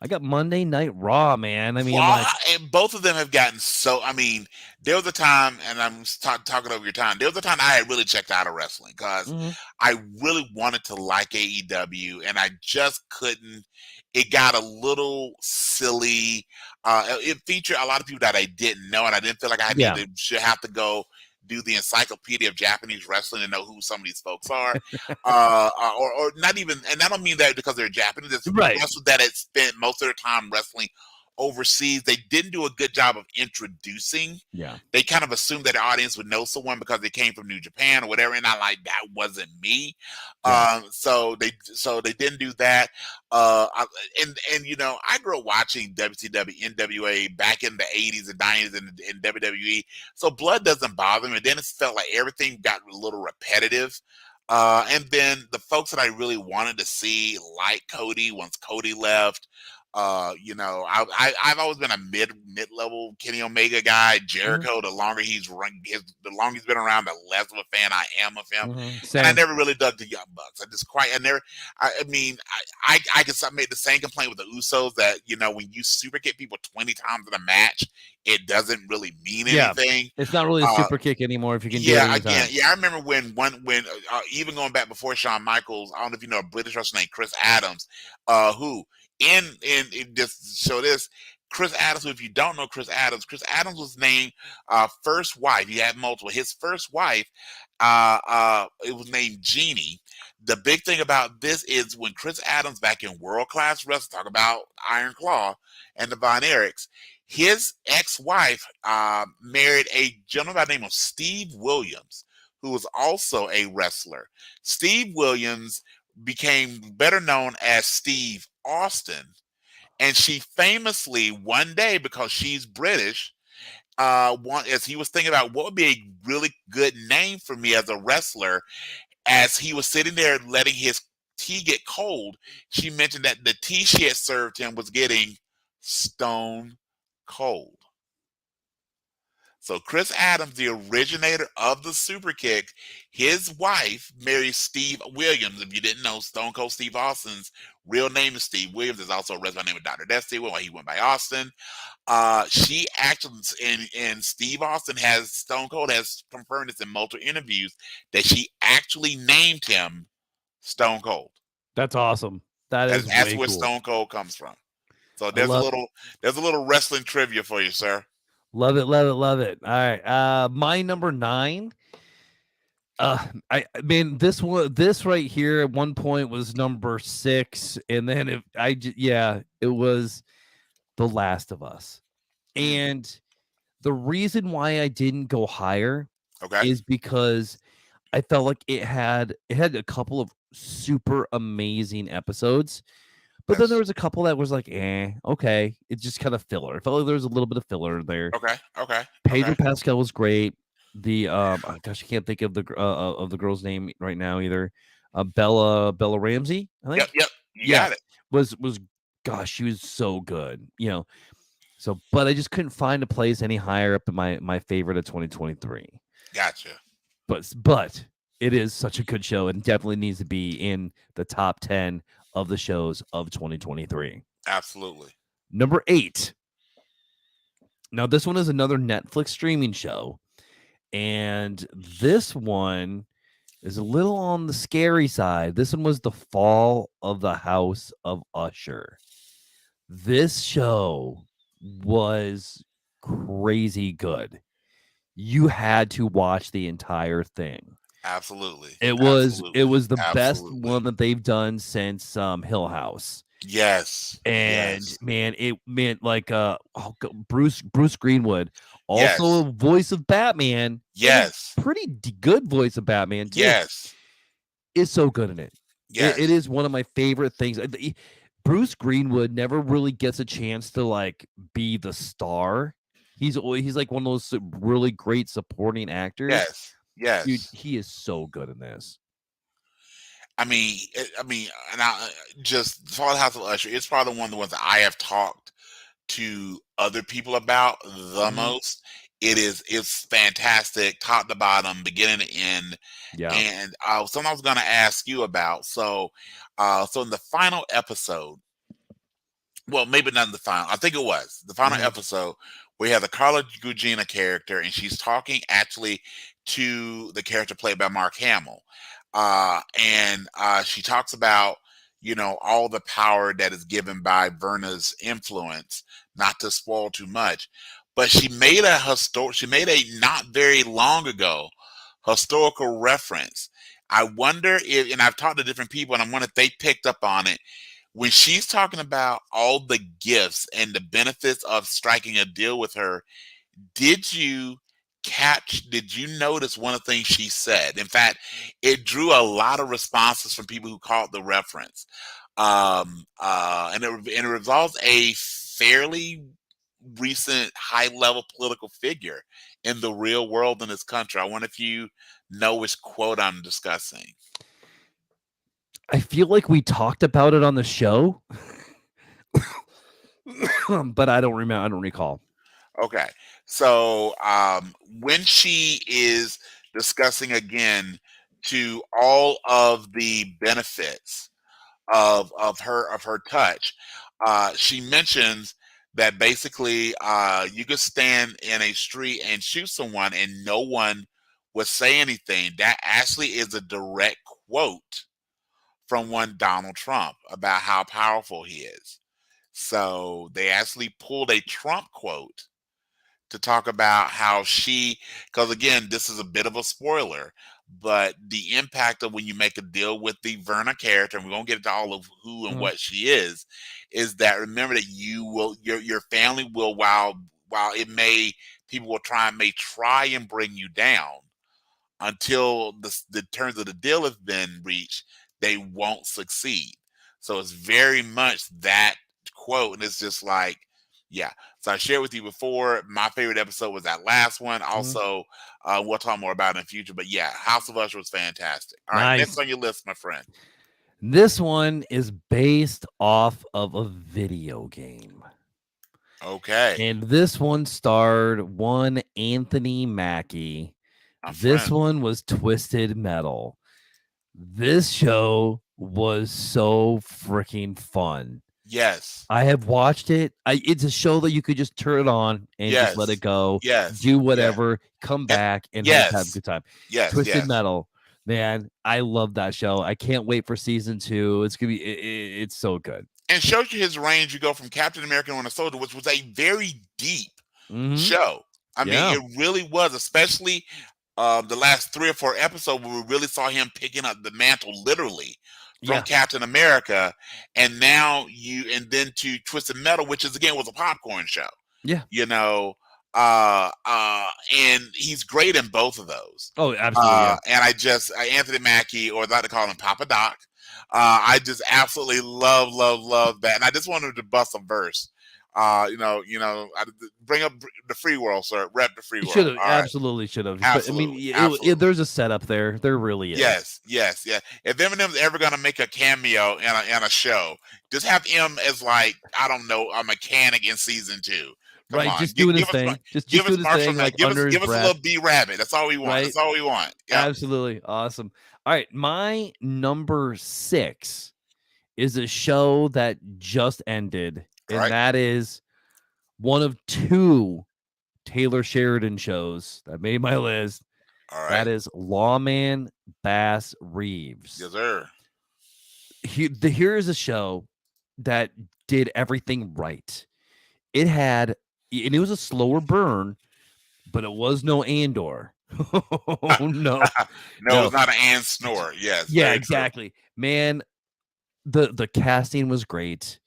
I got Monday Night Raw, man. I mean, Raw like, and both of them have gotten so. I mean, there was a time, and I'm talking over your time. There was a time I had really checked out of wrestling because mhm, I really wanted to like AEW, and I just couldn't. It got a little silly. It featured a lot of people that I didn't know, and I didn't feel like I yeah, should have to go do the encyclopedia of Japanese wrestling to know who some of these folks are, or not even. And I don't mean that because they're Japanese. It's right, wrestlers that had spent most of their time wrestling overseas. They didn't do a good job of introducing. yeah, They kind of assumed that the audience would know someone because they came from New Japan or whatever, and I like that wasn't me. yeah, So they didn't do that. Uh, I- I grew up watching WCW, NWA back in the 80s and 90s in WWE, so blood doesn't bother me. And then it felt like everything got a little repetitive. And then the folks that I really wanted to see, like Cody, once Cody left, I've always been a mid level Kenny Omega guy. mhm, Jericho, the longer he's been around, the less of a fan I am of him. mhm, And I same. never really dug the Young Bucks. I never. I mean, I can make the same complaint with the Usos that when you super kick people 20 times in a match, it doesn't really mean Yeah, anything. it's not really a Uh, super kick anymore if you can do it yeah, again, anytime. yeah, I remember when even going back before Shawn Michaels, I don't know if you know a British wrestler named Chris Adams, who in just show this Chris Adams. If you don't know Chris Adams was named first wife. He had multiple. His first wife, it was named Jeannie. The big thing about this is when Chris Adams back in World Class Wrestling, talk about Iron Claw and the Von Erichs, his ex-wife married a gentleman by the name of Steve Williams, who was also a wrestler. Steve Williams became better known as Steve Austin, and she famously one day, because she's British, as he was thinking about what would be a really good name for me as a wrestler, as he was sitting there letting his tea get cold, she mentioned that the tea she had served him was getting stone cold. So Chris Adams, the originator of the super kick, his wife married Steve Williams. If you didn't know, Stone Cold Steve Austin's real name is Steve Williams. There's also a wrestler named Dr. Dusty, well, he went by Austin. She actually, and Steve Austin Stone Cold has confirmed this in multiple interviews, that she actually named him Stone Cold. That's awesome. That is That's way where cool. Stone Cold comes from. So I love there's a little wrestling trivia for you, sir. love it, love it, love it. All right. My number 9. I mean, this right here at one point was number 6, and then it was The Last of Us. Mm, And the reason why I didn't go higher okay. is because I felt like it had a couple of super amazing episodes, But then there That's was a couple that was like, okay. It just kind of filler. It felt like there was a little bit of filler there. okay. Okay. Pedro Okay. Pascal was great. The oh gosh, I can't think of the girl's name right now either. Bella Ramsey, I Yep. think. Yep. You Yeah, got it. was gosh, she was so good. So but I just couldn't find a place any higher up in my favorite of 2023. Gotcha. But it is such a good show and definitely needs to be in the top 10 of the shows of 2023. Absolutely. Number 8. Now this one is another Netflix streaming show, and this one is a little on the scary side. This one was The Fall of the House of Usher. This show was crazy good. You had to watch the entire thing. Absolutely. It Absolutely. was the best Absolutely. one that they've done since Hill House. Yes. And Yes. man, it meant like Bruce Greenwood, Yes. also voice of Batman, and a Yes. pretty good voice of Batman too. Yes. Is so good in it. It Yes. is one of my favorite things. Bruce Greenwood never really gets a chance to like be the star. He's like one of those really great supporting actors. Yes. Dude, Yes. he is so good in this. And just Fall House of Usher. It's probably one of the ones that I have talked to other people about the Mhm. most. It's fantastic, top to bottom, beginning to end. Yeah. And something I was going to ask you about. So in the final episode, well, maybe not in the final. I think it was the final Mhm. episode. We have the Carla Gugina character, and she's talking actually to the character played by Mark Hamill, and she talks about all the power that is given by Verna's influence. Not to spoil too much, but she made a not very long ago historical reference. I wonder if, and I've talked to different people, and I wonder if they picked up on it when she's talking about all the gifts and the benefits of striking a deal with her. Did you notice one of the things she said? In fact, it drew a lot of responses from people who caught the reference. And it resolves a fairly recent high level political figure in the real world in this country. I wonder if you know which quote I'm discussing. I feel like we talked about it on the show, but I don't remember. I don't recall. Okay. So when she is discussing again to all of the benefits of her touch, she mentions that basically you could stand in a street and shoot someone and no one would say anything. That actually is a direct quote from one Donald Trump about how powerful he is. So they actually pulled a Trump quote to talk about how because again, this is a bit of a spoiler, but the impact of when you make a deal with the Verna character, and we're gonna get into all of who and Mhm. what she is that remember that your family will, while it may people may try and bring you down until the terms of the deal have been reached, they won't succeed. So it's very much that quote, and it's just like, yeah. So I shared with you before. My favorite episode was that last one. Mhm. Also, we'll talk more about it in the future. But yeah, House of Usher was fantastic. All right, next Nice. on your list, my friend. This one is based off of a video game. Okay, And this one starred one Anthony Mackie. my This friend. one was Twisted Metal. This show was so freaking fun. Yes, I have watched it. It's a show that you could just turn it on and just let it yes, go, yes, do yeah, whatever, come and back, and just have a yes, good time. yes, Twisted yes. Metal, man, I love that show. I can't wait for season 2. It's gonna be it's so good. And shows you his range. You go from Captain America and Winter Soldier, which was a very deep Hmm. show. I mean, Yeah, it really was, especially the last 3 or 4 episodes where we really saw him picking up the mantle literally from yeah, Captain America, and and then to Twisted Metal, which is again was a popcorn show, yeah. you know, uh, uh, and he's great in both of those. Oh, absolutely, yeah. And Anthony Mackie, or as I like to call him Papa Doc, I just absolutely love that, and I just wanted to bust a verse. Bring up the free world, sir. Rep the free Should world. have, All right, absolutely should have. But I mean, absolutely, absolutely. there's a setup there. There really is. Yes, yes, yeah. If Eminem's ever gonna make a cameo in a show, just have him as like I don't know a mechanic in season 2. Come Right, on, just doing his give us thing. Just give us doing his Marshall thing, Matt, like under his give us a breath. little B Rabbit. That's all we want. Right. That's all we want. Yep. Absolutely awesome. All right, my number 6 is a show that just ended, All and right. that is one of 2 Taylor Sheridan shows that made my list. All right. That is Lawman Bass Reeves. Yes, sir. Here is a show that did everything right. It had, and it was a slower burn, but it was no Andor. Oh no, No, no. it's not an and snore. Yes, Yeah, very true. exactly. Man, the casting was great.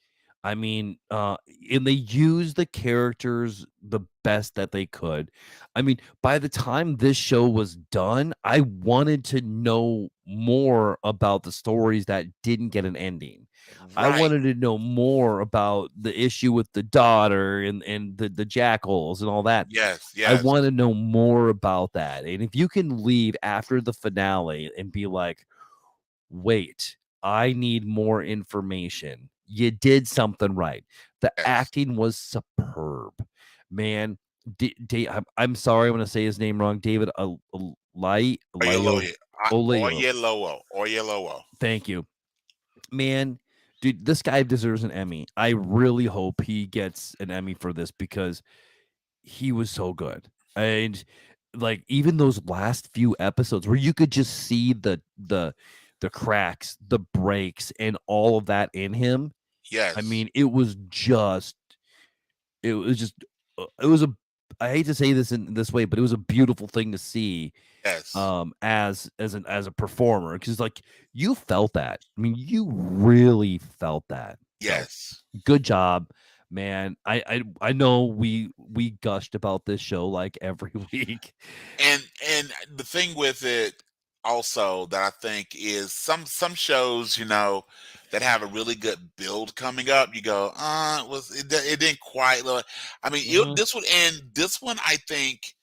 I mean, and they used the characters the best that they could. I mean, by the time this show was done, I wanted to know more about the stories that didn't get an ending. I Right. wanted to know more about the issue with the daughter and the jackals and all that. Yes, I yes, want to know more about that. And if you can leave after the finale and be like, wait, I need more information. You did something right. The yes. acting was superb, man. I'm sorry, I'm going to say his name wrong. David Lio Oleo. Oyelowo. Thank you, man. Dude, this guy deserves an Emmy. I really hope he gets an Emmy for this because he was so good. And like even those last few episodes where you could just see the cracks, the breaks, and all of that in him. I Yes, mean, it was just it was a I hate to say this in this way, but it was a beautiful thing to see yes, as a performer because like you felt that. I mean, you really felt that. So yes. good job, man. I know we gushed about this show like every week. And the thing with it also that I think is some shows, that have a really good build coming up, you go, it didn't quite look. I mean, Mhm. this one I think.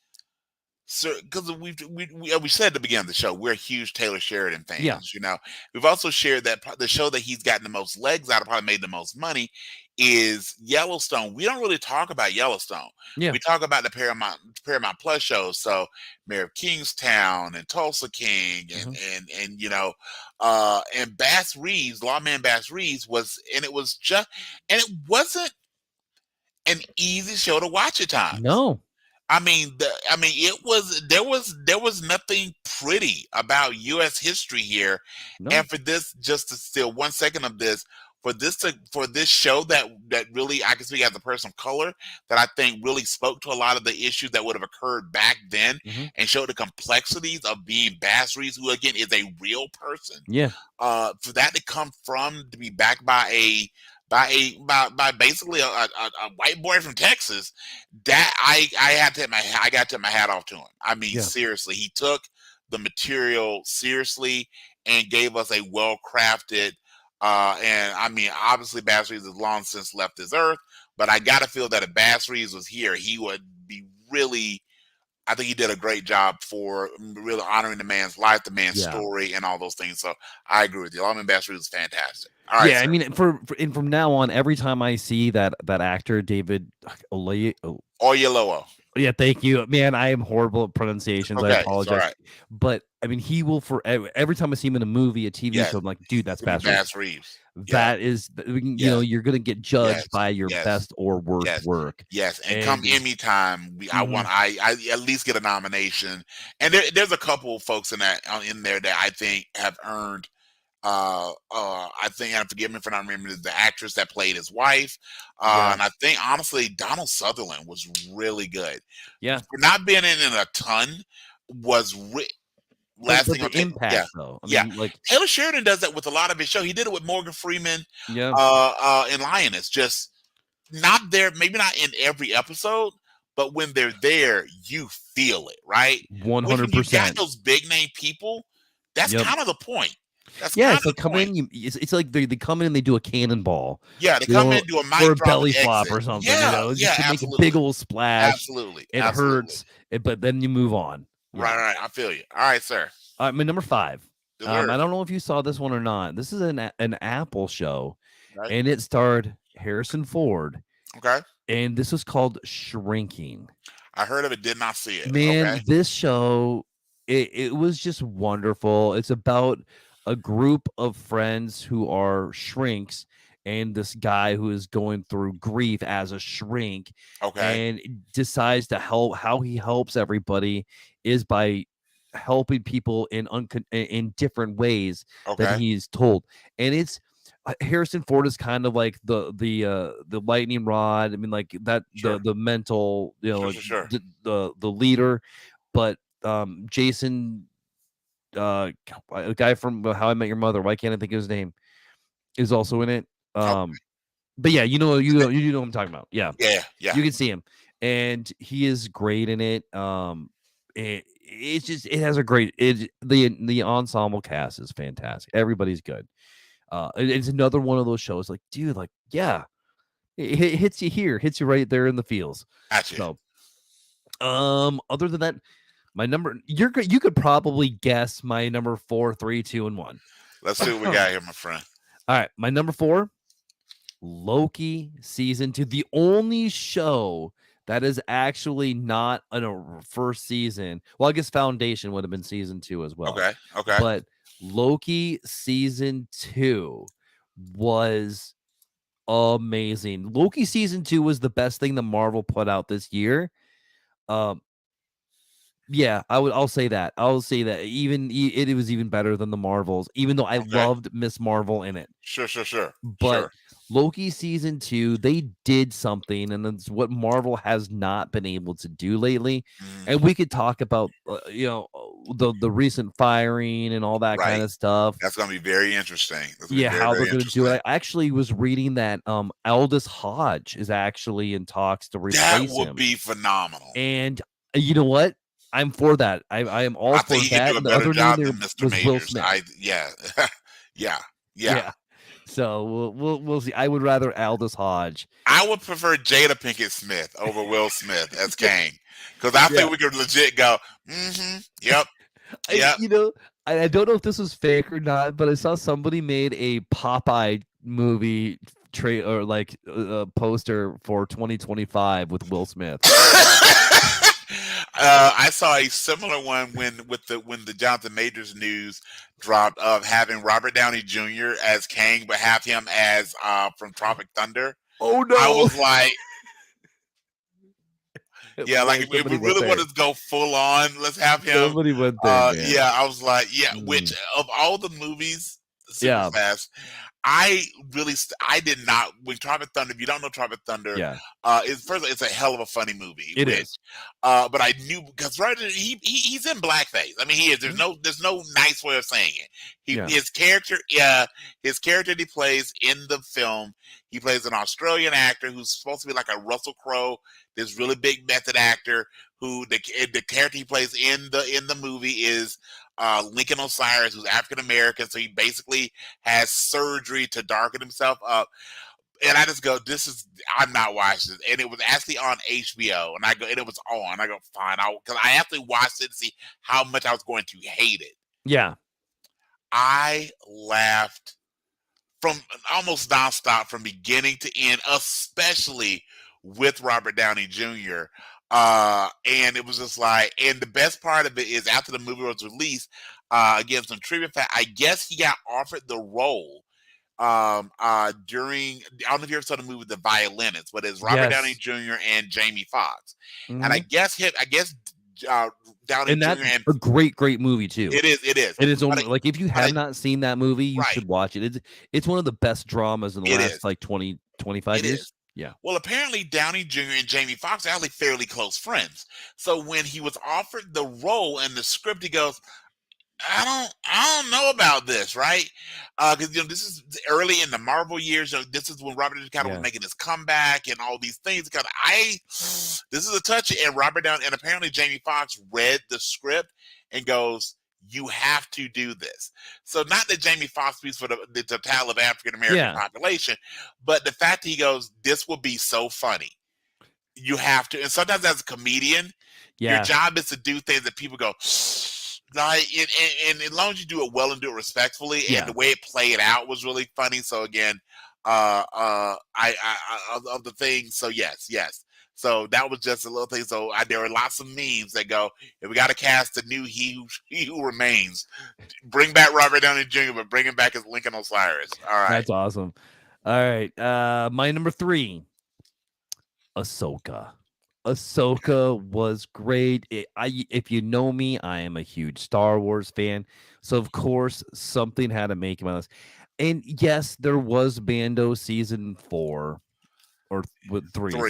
So, because we said at the beginning of the show, we're huge Taylor Sheridan Yeah. fans. We've also shared that the show that he's gotten the most legs out of, probably made the most money, is Yellowstone. We don't really talk about Yellowstone. Yeah. We talk about the Paramount Plus shows. So, Mayor of Kingstown and Tulsa King, and Mhm. and Bass Reeves, Lawman Bass Reeves and it wasn't an easy show to watch at times. No. There was nothing pretty about U.S. history here, No. and for this, just to steal 1 second of this, for this show that really I can speak as a person of color, that I think really spoke to a lot of the issues that would have occurred back then, Mhm. and showed the complexities of being Bass Reeves, who again is a real person. Yeah. For that to be backed by basically a white boy from Texas, that I got to tip my hat off to him. I mean, Yeah. seriously, he took the material seriously and gave us a well crafted. And I mean, obviously, Bass Reeves has long since left this earth, but I gotta feel that if Bass Reeves was here, he would be really. I think he did a great job for really honoring the man's life, the man's Yeah. story, and all those things. So I agree with you. Lawman Bass Reeves is fantastic. All right, Yeah, sir. I mean, and from now on, every time I see that actor David Olay, Oyelowo. yeah, thank you, man. I am horrible at pronunciations. I Okay, it's all apologize, right. but I mean, he will forever. Every time I see him in a movie, a TV Yes, show, I'm like, dude, it's that's gonna be Bass Reeves. Bass Reeves. Yeah, That is, yes, you're gonna get yes, judged by your yes, best or worst yes, work, yes. And come and Emmy time, mhm, I at least get a nomination. And there's a couple of folks in there that I think have earned. I think, and forgive me for not remembering the actress that played his wife. yeah, And I think honestly, Donald Sutherland was really good yeah, for not being in a ton. Was Last but thing I'll the take, yeah, impact though. I yeah. mean, like, Taylor Sheridan does that with a lot of his show. He did it with Morgan Freeman, yeah, in Lioness. Just not there, maybe not in every episode, but when they're there, you feel it, right? one Which hundred when you got percent. those big name people, that's Yep. kind of the point. That's Yeah, kind it's of like the come point. in. It's like they come in and they do a cannonball, Yeah, they come in, do a or mic a drop and belly flop exit. or something. Yeah, Just yeah, to make a big absolutely. old splash. Absolutely. It Absolutely. hurts, but then you move on. Right, Yeah. right. I feel you. All right, sir. All right, my number 5. Yes, I sir. don't know if you saw this one or not. This is an Apple show, Right. and it starred Harrison Ford, Okay. and this was called Shrinking. I heard of it, did not see it. Okay. Man, this show, it was just wonderful. It's about a group of friends who are shrinks, and this guy who is going through grief as a shrink Okay. and decides to help. How he helps everybody is by helping people in different ways than Okay. he's told. And it's Harrison Ford is kind of like the lightning rod. I mean, like that Sure. the mental, Sure, like sure, sure. the leader, but Jason, a guy from How I Met Your Mother. Why can't I think of his name? Is also in it. Okay. But yeah, you know what I'm talking about. Yeah, Yeah, yeah. you can see him, and he is great in it. It's just it has a great the ensemble cast is fantastic. Everybody's good. It's another one of those shows. Like, dude, like, yeah, it hits you here, hits you right there in the feels. Gotcha. So, other than that, my number you could probably guess my number 4, 3, 2, and 1. Let's see what we All got here, my friend. right, my number 4, Loki season 2, the only show that is actually not in a first season. Well, I guess Foundation would have been season 2 as well, Okay. Okay. but Loki season 2 was amazing. Loki season 2 was the best thing that Marvel put out this year. Um, yeah, I'll say that. I'll say that it was even better than the Marvels, even though I Okay. loved Miss Marvel in it. Sure, sure, sure. But Sure. Loki season 2, they did something, and it's what Marvel has not been able to do lately. Mm, And we could talk about the recent firing and all that kind right. of stuff. That's gonna be very interesting. That's gonna be Yeah, very, how they're very going to do interesting. it. I actually was reading that Aldous Hodge is actually in talks to That replace would him. be phenomenal. And you know what? I'm for that. I am all I for think he could that. do a And the better other name job there than Mr. was Will Majors. Smith. Yeah. Yeah. Yeah. Yeah. So we'll see. I would rather Aldous Hodge. I would prefer Jada Pinkett Smith over Will Smith as Kang. Because I Yeah. think we could legit go, yep. Yep. I don't know if this was fake or not, but I saw somebody made a Popeye movie or like a poster for 2025 with Will Smith. I saw a similar one when the Jonathan Majors news dropped of having Robert Downey Jr. as Kang, but have him as from Tropic Thunder. Oh I no! was like, yeah, like if we Somebody went really want there. to go full on, let's have him. Somebody went there, man. Yeah, I was like, yeah. Which Mm. of all the movies, super Yeah. fast, I really I did not with Tropic Thunder. If you don't know Tropic Thunder, Yeah, it's a hell of a funny movie. it is. But I knew because he's in blackface. I mean, he is. There's no nice way of saying it. Yeah. His character that he plays in the film, he plays an Australian actor who's supposed to be like a Russell Crowe, this really big method actor who the character he plays in the movie is Lincoln Osiris, who's African American. So he basically has surgery to darken himself up. And I just go, I'm not watching this. And it was actually on HBO, and it was on. I go, fine, because I actually watched it to see how much I was going to hate it. Yeah. I laughed from almost nonstop from beginning to end, especially with Robert Downey Jr. And it was just like, and the best part of it is after the movie was released, again, some trivia fact, I guess he got offered the role during, I don't know if you ever saw the movie The Violinist, but it's Robert Downey Yes. Jr. and Jamie Foxx. And I Mhm. guess Downey And Jr. that's and a great movie too. it is. It is But only like if you have not seen that movie, you Right. should watch it. It's one of the best dramas in the It last is. like 20, 25 It years. is. Yeah. Well, apparently Downey Jr. and Jamie Foxx are actually fairly close friends. So when he was offered the role in the script, he goes, I don't know about this, right? Because this is early in the Marvel years. This is when Robert kind of was making his comeback and all these things. This is a touchy. And Robert Downey and apparently Jamie Foxx read the script and goes, You have to do this. So not that Jamie Foxx speaks for the total of African American Yeah. population, but the fact that he goes, this will be so funny. You have to, and sometimes as a comedian, your Yeah. job is to do things that people go like, and as long as you do it well and do it respectfully, and Yeah. the way it played out was really funny. So again, of the things. So yes. So that was just a little thing. So there were lots of memes that go, if we got to cast a new he who remains, bring back Robert Downey Jr., but bring him back as Lincoln Osiris. All right. That's awesome. All right. My number 3, Ahsoka. Ahsoka was great. If you know me, I am a huge Star Wars fan. So of course something had to make my list. And yes, there was Bando season 4 or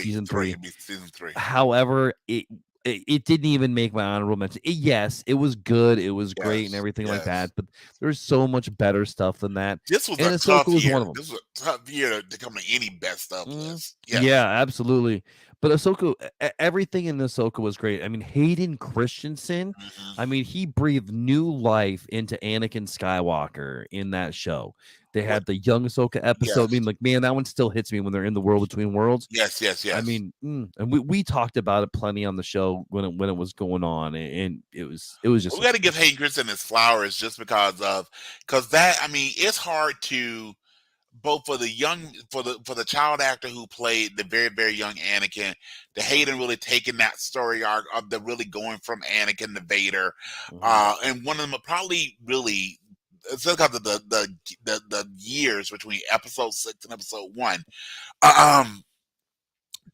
season Three. 3. It'd be season 3. However, it didn't even make my honorable mention. Yes, it was good, it was great and Yes. everything like that, Yes. but there's so much better stuff than that. This was And a Ahsoka tough was one year. of them. This was a tough year to come to any best of Mhm. list. Yeah, Yes. absolutely. But Ahsoka, everything in Ahsoka was great. I mean, Hayden Christensen, I Hmm. mean, he breathed new life into Anakin Skywalker in that show. They What? had the young Ahsoka episode. I Yes. mean, like, man, that one still hits me when they're in the world between worlds. I Yes. mean, and we talked about it plenty on the show when it was going on, and it was just We got to give Hayden Christensen his flowers just because that, I mean, it's hard to both for the child actor who played the very young Anakin, to Hayden really taking that story arc of the really going from Anakin to Vader, Mhm. and one of them probably really, it's because of the years between episode 6 and episode 1. Um,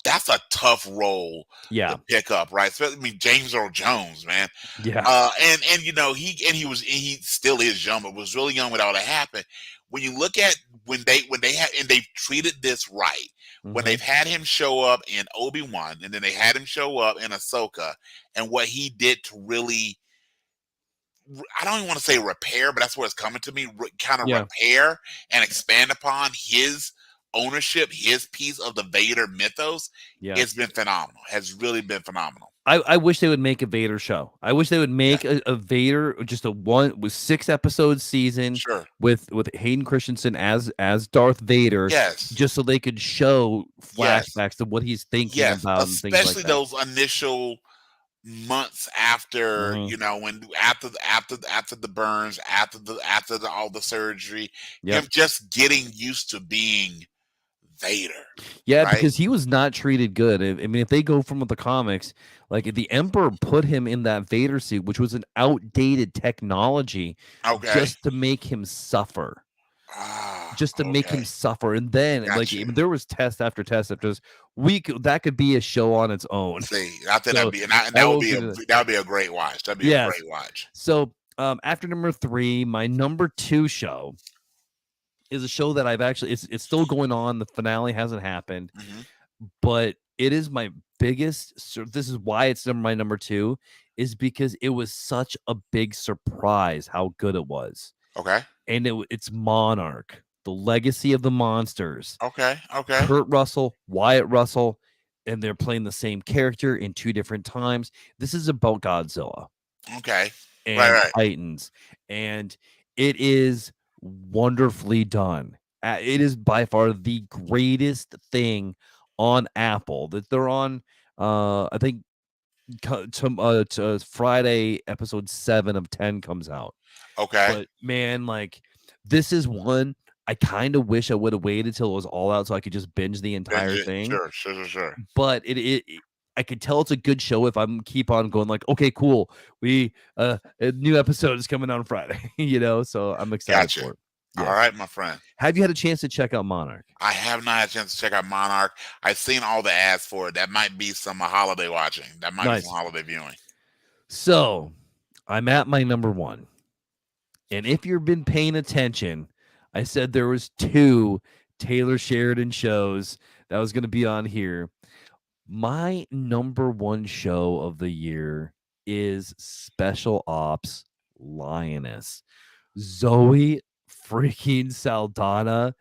that's a tough role Yeah, to pick up, right? Especially, I mean, James Earl Jones, man. yeah, And you know, he still is young, but was really young when all that happened. When you look at when they had, and they've treated this right, when hmm they've had him show up in Obi-Wan, and then they had him show up in Ahsoka, and what he did to really, I don't even want to say repair, but that's where it's coming to me, kind of yeah, repair and expand upon his ownership, his piece of the Vader mythos. yeah. It's been phenomenal. Has really been phenomenal. I wish they would make a Vader show. I wish they would Yeah, make a Vader, just a one with 6 episode season sure. with Hayden Christensen as Darth Vader, Yes. just so they could show Yes. flashbacks to what he's thinking Yes, about and things like especially that. those initial months after, Mhm. when after the burns, all the surgery, Yep. him just getting used to being Vader, Yeah, right? because he was not treated good. I mean, if they go from the comics, like the Emperor put him in that Vader suit, which was an outdated technology, Okay. just to make him suffer. Ah, Just to make him okay. suffer, and then, like, Got I you. mean, there was test after test after this. That could be a show on its own. See, I think So, I that would won't be get into a great watch. That'd be a yes. great watch. So, after number 3, my number 2 show is a show that I've actually it's still going on, the finale hasn't happened, Hmm. but it is my biggest this is why it's my number 2, is because it was such a big surprise how good it was, Okay. and it's Monarch, The Legacy of the Monsters. Okay. Kurt Russell, Wyatt Russell, and they're playing the same character in 2 different times. This is about Godzilla Okay. and Right. Titans, and it is wonderfully done. It is by far the greatest thing on Apple that they're on. I think Friday episode 7 of 10 comes out. Okay. But man, like, this is one I kind of wish I would have waited till it was all out so I could just binge the Binge entire it. thing. Sure. But I could tell it's a good show if I'm keep on going like, okay, cool. A new episode is coming out on Friday, so I'm excited Gotcha. for it. All Yes. right, my friend. Have you had a chance to check out Monarch? I have not had a chance to check out Monarch. I've seen all the ads for it. That might be some holiday watching. That might be some Nice. holiday viewing. So I'm at my number 1. And if you've been paying attention, I said there was 2 Taylor Sheridan shows that was going to be on here. My number 1 show of the year is Special Ops Lioness. Zoe freaking Saldana,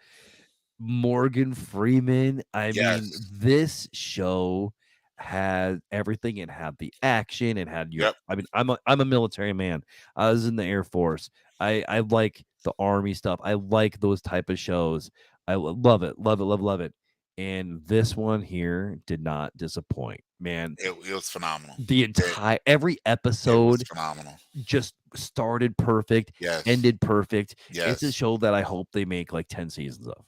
Morgan Freeman. I mean, Yes. this show had everything. It had the action. It had your. Yep. I mean, I'm a military man. I was in the Air Force. I like the Army stuff. I like those type of shows. Love it, love it, love it. And this one here did not disappoint, man. It was phenomenal. The entire every It was episode phenomenal. just started perfect, Yes. ended perfect. It's a Yes. show that I hope they make like 10 seasons of.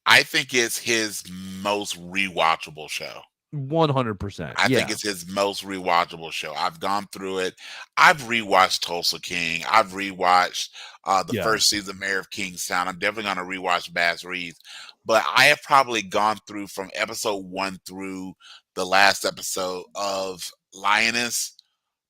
I think it's his most rewatchable show. 100%. I Yeah. think it's his most rewatchable show. I've gone through it. I've rewatched Tulsa King. I've rewatched the Yeah. first season of Mayor of Kingstown. I'm definitely going to rewatch Bass Reeves. But I have probably gone through from episode 1 through the last episode of Lioness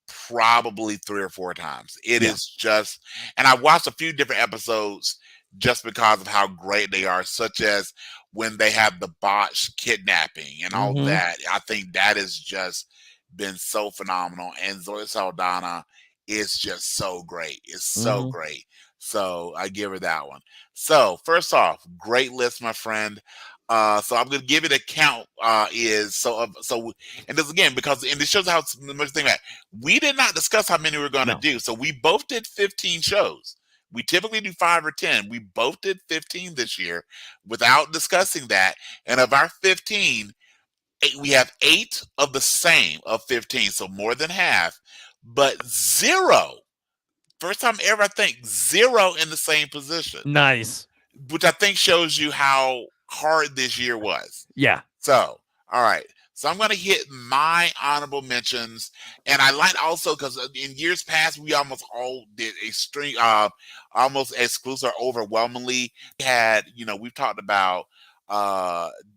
probably 3 or 4 times. It Yeah. is just, and I watched a few different episodes just because of how great they are, such as when they have the botched kidnapping and all Mhm. that. I think that has just been so phenomenal. And Zoe Saldana is just so great. It's so Mhm. great. So I give her that one. So first off, great list, my friend. So I'm gonna give it a count. And this again because and this shows how much thing that we did not discuss how many we're going to No. do. So we both did 15 shows. We typically do 5 or 10. We both did 15 this year without discussing that. And of our 15, we have 8 of the same of 15, so more than half, but 0. First time ever, I think 0 in the same position, Nice. which I think shows you how hard this year was. Yeah. So, all right. So I'm going to hit my honorable mentions, and I like also because in years past we almost all did a string, almost exclusive, or overwhelmingly we had. We've talked about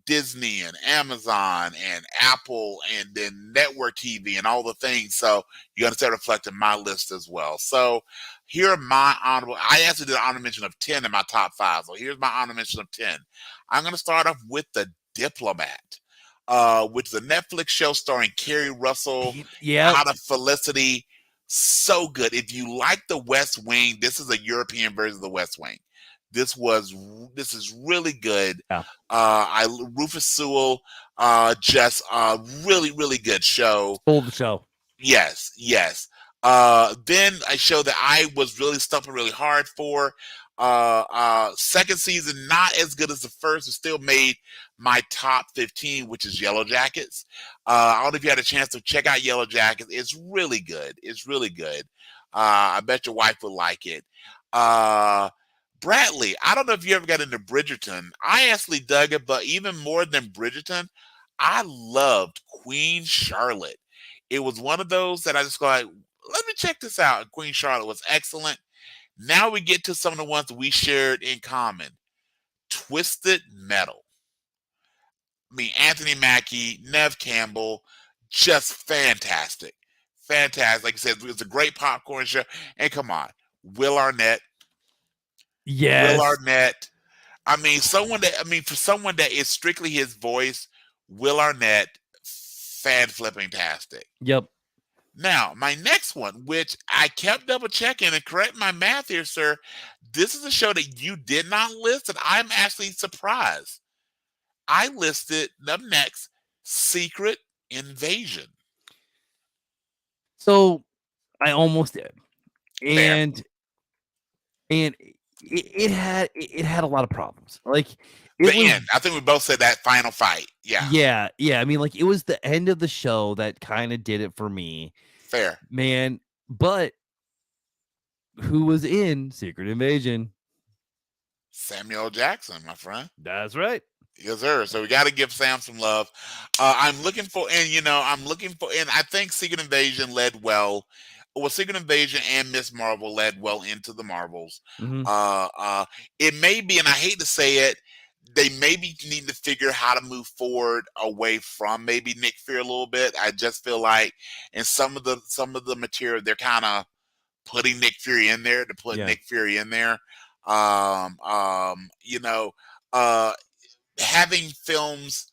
Disney and Amazon and Apple and then network TV and all the things. So you're going to start reflecting my list as well. So here are my honorable. I actually did an honorable mention of 10 in my top 5. So here's my honorable mention of 10. I'm going to start off with The Diplomat, which is a Netflix show starring Kerry Russell Yeah. out of Felicity. So good. If you like The West Wing, this is a European version of The West Wing. This is really good. Yeah. Rufus Sewell, just really, really good show. Stole the show. Yes. Then a show that I was really stumping really hard for. Second season, not as good as the first, but still made my top 15, which is Yellow Jackets. I don't know if you had a chance to check out Yellow Jackets. It's really good. I bet your wife would like it. Bradley, I don't know if you ever got into Bridgerton. I actually dug it, but even more than Bridgerton, I loved Queen Charlotte. It was one of those that I just go like, let me check this out. And Queen Charlotte was excellent. Now we get to some of the ones we shared in common. Twisted Metal. I mean, Anthony Mackie, Nev Campbell, just fantastic. Fantastic. Like I said, it's a great popcorn show. And come on, Will Arnett. Yes. Will Arnett. For someone that is strictly his voice, Will Arnett, fan flipping tastic. Yep. Now, my next one, which I kept double checking, and correct my math here, sir. This is a show that you did not list, and I'm actually surprised. I listed up next, Secret Invasion. So I almost did. Fair. And it had a lot of problems. Like The end. I think we both said that final fight. Yeah. Yeah. I mean, like it was the end of the show that kind of did it for me. Fair. Man, but who was in Secret Invasion? Samuel Jackson, my friend. That's right. Yes, sir. So we got to give Sam some love. I'm looking for, and I think Secret Invasion led well. Well, Secret Invasion and Miss Marvel led well into the Marvels. Mhm. It may be, and I hate to say it, they maybe need to figure how to move forward away from maybe Nick Fury a little bit. I just feel like in some of the material they're kind of putting Nick Fury in there to put Yeah. Nick Fury in there. Having films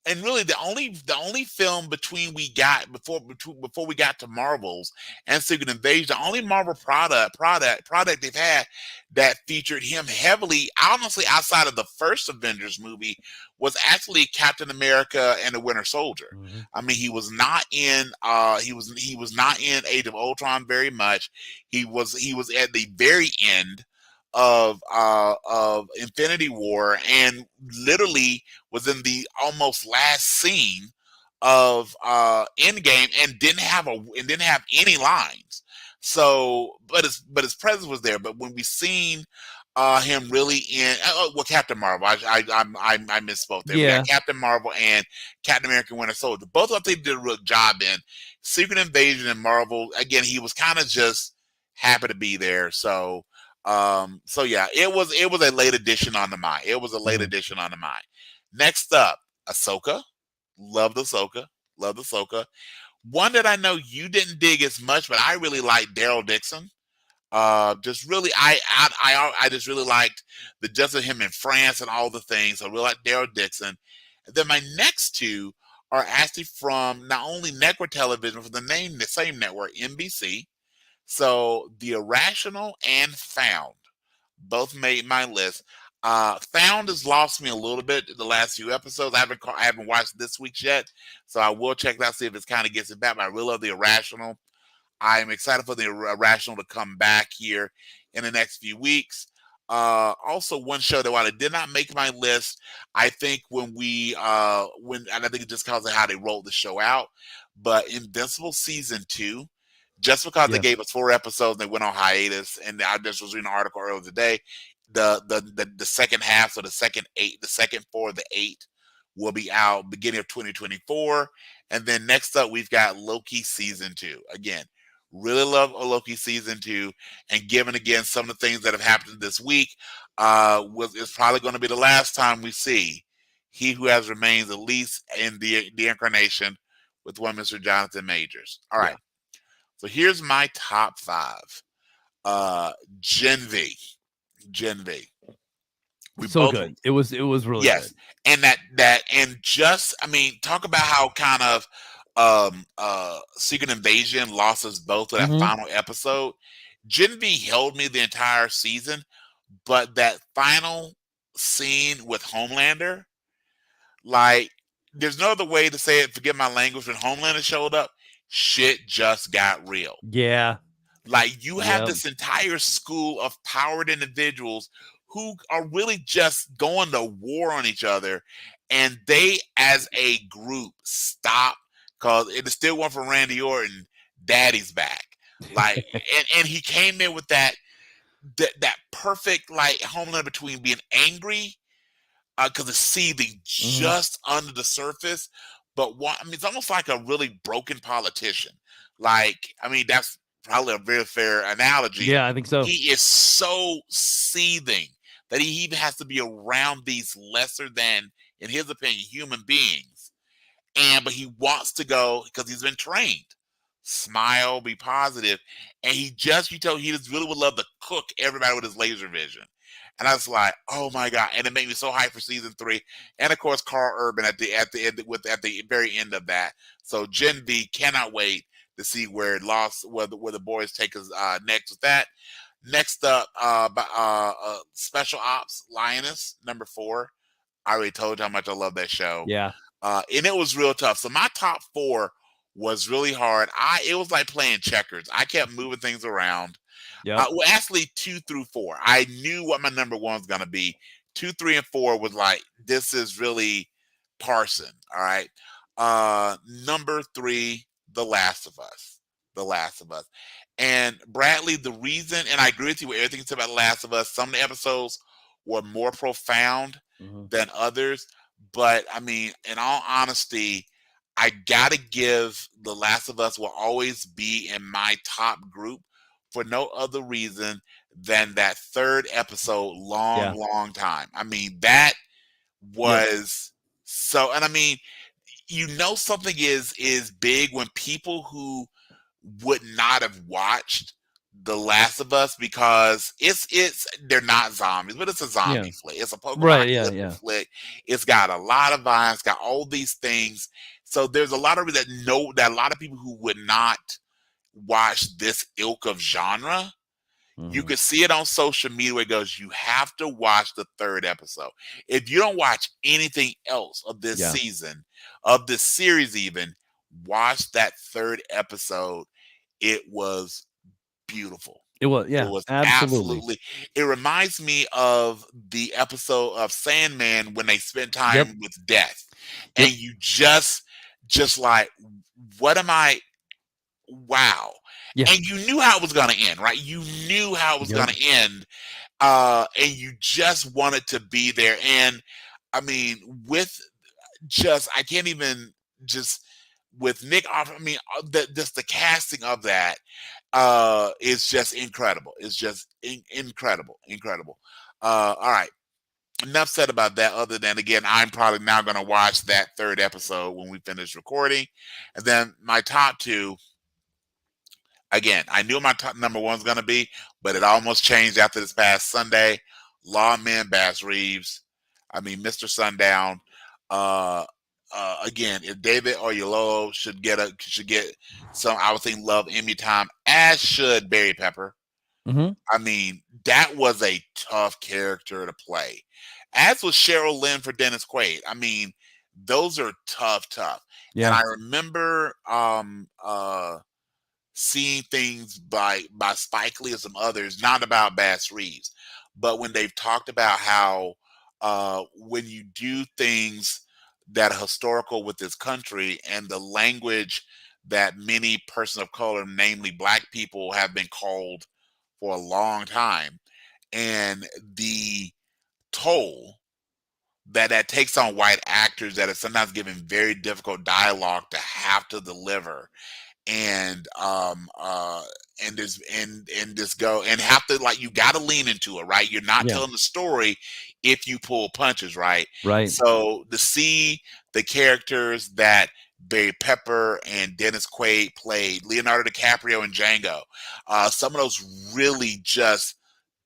and really the only film before we got to Marvels and Secret Invasion, the only Marvel product they've had that featured him heavily, honestly, outside of the first Avengers movie, was actually Captain America and the Winter Soldier. Hmm. I mean, he was not in Age of Ultron very much. He was at the very end of Infinity War, and literally was in the almost last scene of Endgame, and didn't have any lines. So, but his presence was there. But when we seen him really in well, Captain Marvel, I misspoke there. We got Yeah. Captain Marvel and Captain America: Winter Soldier. Both I think did a real job in Secret Invasion and Marvel. Again, he was kind of just happy to be there. So yeah, it was a late addition on the mind. It was a late Mhm. addition on the mind. Next up, Ahsoka. Loved Ahsoka. Loved Ahsoka. One that I know you didn't dig as much, but I really liked Daryl Dixon. Just really, I just really liked the just of him in France and all the things. I really like Daryl Dixon. And then my next two are actually from not only network television, but from the same network, NBC. So The Irrational and Found both made my list. Found has lost me a little bit the last few episodes. I haven't watched this week's yet, so I will check that out, see if it kind of gets it back. But I really love The Irrational. I'm excited for The Irrational to come back here in the next few weeks. Also, one show that while it did not make my list, I think and I think it's just because of how they rolled the show out, but Invincible season 2, just because they Yeah. gave us 4 episodes, they went on hiatus, and I just was reading an article earlier today. The second half, so the second 4 of the 8 will be out beginning of 2024, and then next up we've got Loki season 2. Again, really love Loki season 2, and given again some of the things that have happened this week, it's probably going to be the last time we see he who has remains, at least in the incarnation, with one Mr. Jonathan Majors. All Yeah. right. So here's my top 5. Uh Gen V. Gen V. We So both good. It was really good. Yes. And and just, I mean, talk about how kind of Secret Invasion lost us both to that Hmm. final episode. Gen V held me the entire season, but that final scene with Homelander, like, there's no other way to say it, forget my language, when Homelander showed up, shit just got real. Yeah. Like, you have Yep. this entire school of powered individuals who are really just going to war on each other, and they, as a group, stop, because it is still one for Randy Orton. Daddy's back, like, and he came in with that perfect, like, homeland between being angry, because it's seething Hmm. just under the surface. But what, I mean, it's almost like a really broken politician. Like, I mean, that's probably a very fair analogy. Yeah, I think so. He is so seething that he even has to be around these lesser than, in his opinion, human beings. But he wants to go because he's been trained. Smile, be positive, and you tell he just really would love to cook everybody with his laser vision. And I was like, oh my god! And it made me so hyped for season 3. And of course, Carl Urban at the end, at the very end of that. So Gen V, cannot wait to see where the boys take us next with that. Next up, Special Ops Lioness #4. I already told you how much I love that show. Yeah. And it was real tough. So my top 4 was really hard. It was like playing checkers. I kept moving things around. Yep. Well, actually, 2 through 4. I knew what my number one was gonna be. 2, 3, and 4 was like, this is really Parson. All right. Number 3, The Last of Us. The Last of Us. And Bradley, the reason, and I agree with you with everything you said about The Last of Us. Some of the episodes were more profound Hmm. than others, but I mean, in all honesty, I gotta give The Last of Us will always be in my top group for no other reason than that third episode, Yeah. long time. I mean, that Yep. was so, and I mean, something is big when people who would not have watched The Last of Us because it's they're not zombies, but it's a Yeah. zombie flick. It's a Right. Yeah. post-apocalyptic Yeah. flick. It's got a lot of violence, got all these things. So there's a lot of that know that a lot of people who would not watch this ilk of genre, you Mhm. could see it on social media where it goes, you have to watch the third episode. If you don't watch anything else of this Yeah. season, of this series even, watch that third episode. It was beautiful. It was. It Yeah. was Absolutely. absolutely it reminds me of the episode of Sandman when they spent Yep. time with death. And Yep. you just like, what am I wow. Yeah. And you knew how it was gonna end, right? You knew how it was Yep. gonna end. And you just wanted to be there. And I mean, with just I can't even just with Nick I mean, just the casting of that is just incredible. It's just incredible, incredible. All right. Enough said about that. Other than again, I'm probably now going to watch that third episode when we finish recording, and then my top two. Again, I knew my top number one's going to be, but it almost changed after this past Sunday. Lawman Bass Reeves. I mean, Mr. Sundown. Uh, again, if David Oyelowo should get some, I would think, love Emmy time, as should Barry Pepper. Mhm. I mean, that was a tough character to play. As was Cheryl Lynn for Dennis Quaid. I mean, those are tough, tough. And Yeah. I remember seeing things by Spike Lee and some others, not about Bass Reeves, but when they've talked about how when you do things that are historical with this country and the language that many persons of color, namely black people, have been called for a long time, and the toll that takes on white actors that are sometimes given very difficult dialogue to have to deliver and and just go and have to like you got to lean into it, right? You're not Yeah. telling the story if you pull punches, right? Right. So to see the characters that Barry Pepper and Dennis Quaid played, Leonardo DiCaprio and Django, some of those really just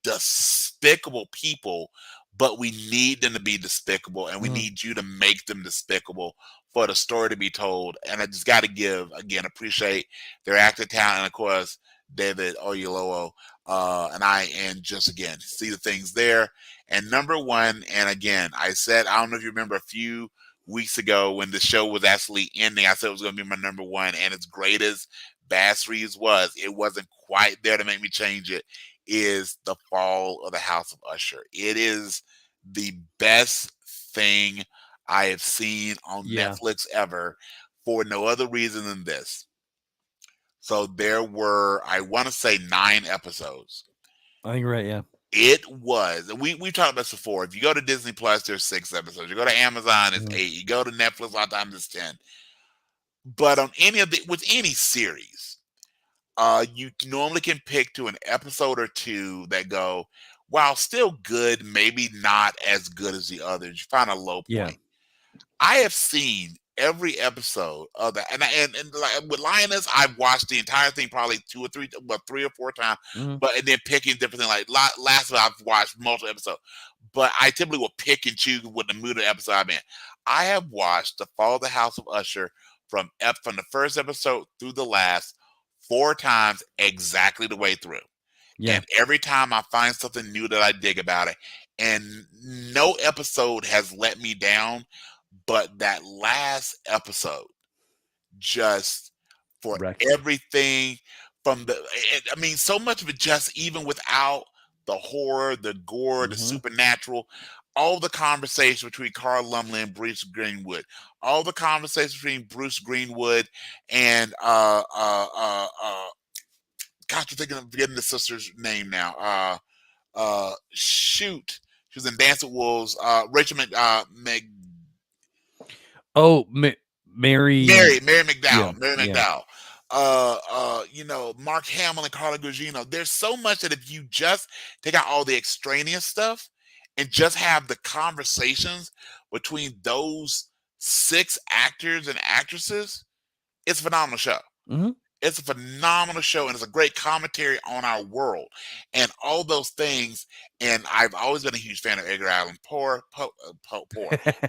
despicable people, but we need them to be despicable and we Mhm. need you to make them despicable for the story to be told. And I just got to give again, appreciate their acting talent, and of course, David Oyelowo. And just again, see the things there. And number one, and again, I said, I don't know if you remember a few weeks ago when the show was actually ending, I said it was going to be my number one. And as great as Bass Reeves was, it wasn't quite there to make me change it. Is the fall of the House of Usher. It is the best thing I have seen on Yeah. Netflix ever for no other reason than this. So there were, I want to say, 9 episodes. I think you're right. Yeah. It was, we talked about this before. If you go to Disney Plus, there's 6 episodes. You go to Amazon, it's Mhm. 8. You go to Netflix, a lot of times it's 10. But on any of the with any series, you normally can pick to an episode or two that go, while still good, maybe not as good as the others. You find a low Yeah. point. I have seen every episode of that, and like with Lioness, I've watched the entire thing probably 3 or 4 times, Mhm. but and then picking different things. Like last one, I've watched multiple episodes, but I typically will pick and choose what the mood of the episode I'm in. I have watched The Fall of the House of Usher from the first episode through the last 4 times exactly the way through. Yeah. And every time I find something new that I dig about it, and no episode has let me down, but that last episode just for Wrecked you. everything from I mean, so much of it just even without the horror, the gore, the Mhm. supernatural, all the conversation between Carl Lumley and Bruce Greenwood, all the conversation between Bruce Greenwood and gosh, I'm thinking of forgetting the sister's name now. Shoot, she was in Dance with Wolves. Rachel Oh, Mary. Mary Yeah. McDowell, Mary Yeah. McDowell. Mark Hamill and Carla Gugino. There's so much that if you just take out all the extraneous stuff and just have the conversations between those 6 actors and actresses, it's a phenomenal show. Mhm. It's a phenomenal show, and it's a great commentary on our world and all those things. And I've always been a huge fan of Edgar Allan Poe,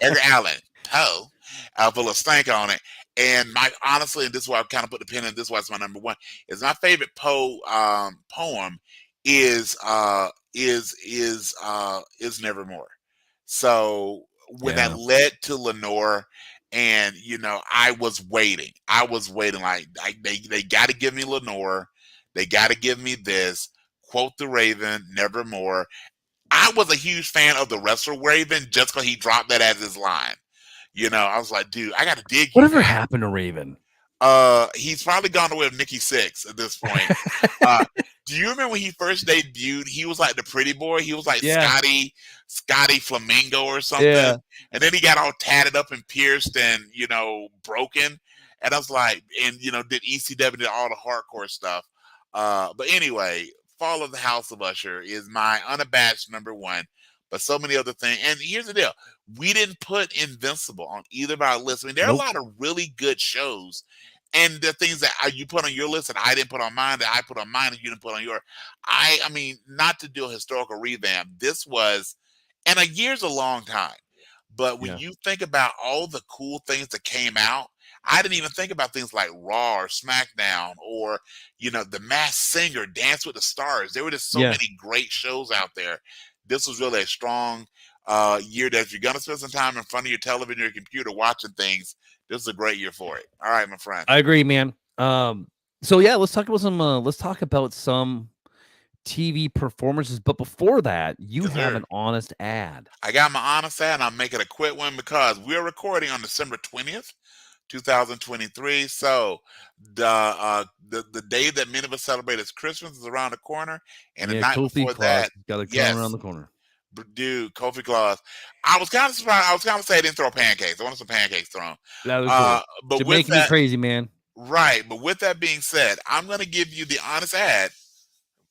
Edgar Allan Poe, put a little stank on it. And my honestly, and this is why I've kind of put the pin in. This is why it's my number one. Is my favorite Poe poem is Nevermore. So when that Yeah. led to Lenore, and I was waiting. I was waiting. Like they got to give me Lenore. They got to give me this. Quote the Raven, Nevermore. I was a huge fan of the wrestler Raven just because he dropped that as his line. I was like, dude, I got to dig you, Whatever man. happened to Raven? He's probably gone away with Nikki Sixx at this point. Uh, do you remember when he first debuted? He was like the pretty boy. He was like Yeah. Scotty Flamingo or something. Yeah. And then he got all tatted up and pierced and broken. And I was like, and did ECW, did all the hardcore stuff. But anyway, Fall of the House of Usher is my unabashed number one. But so many other things. And here's the deal: we didn't put Invincible on either of our lists. I mean, there are Nope. a lot of really good shows. And the things that you put on your list that I didn't put on mine, that I put on mine, and you didn't put on your. I mean, not to do a historical revamp. This was, and a year's a long time. But when Yeah. you think about all the cool things that came out, I didn't even think about things like Raw or SmackDown or, The Masked Singer, Dance with the Stars. There were just so Yeah. many great shows out there. This was really a strong year that if you're going to spend some time in front of your television or your computer watching things, this is a great year for it. All right, my friend. I agree, man. So yeah, let's talk about some TV performances. But before that, you Yes, have sir. an honest ad. I got my honest ad, and I'm making a quick one because we're recording on December 20th. 2023. So the day that many of us celebrate as Christmas is around the corner, and the Yeah, night Kofi before Claus that, got to come around yes, the corner. dude, Kofi Claus. I was kind of surprised. I was kind of say I didn't throw pancakes. I wanted some pancakes thrown. That was cool. But You're with making me that, crazy, man. right? But with that being said, I'm going to give you the honest ad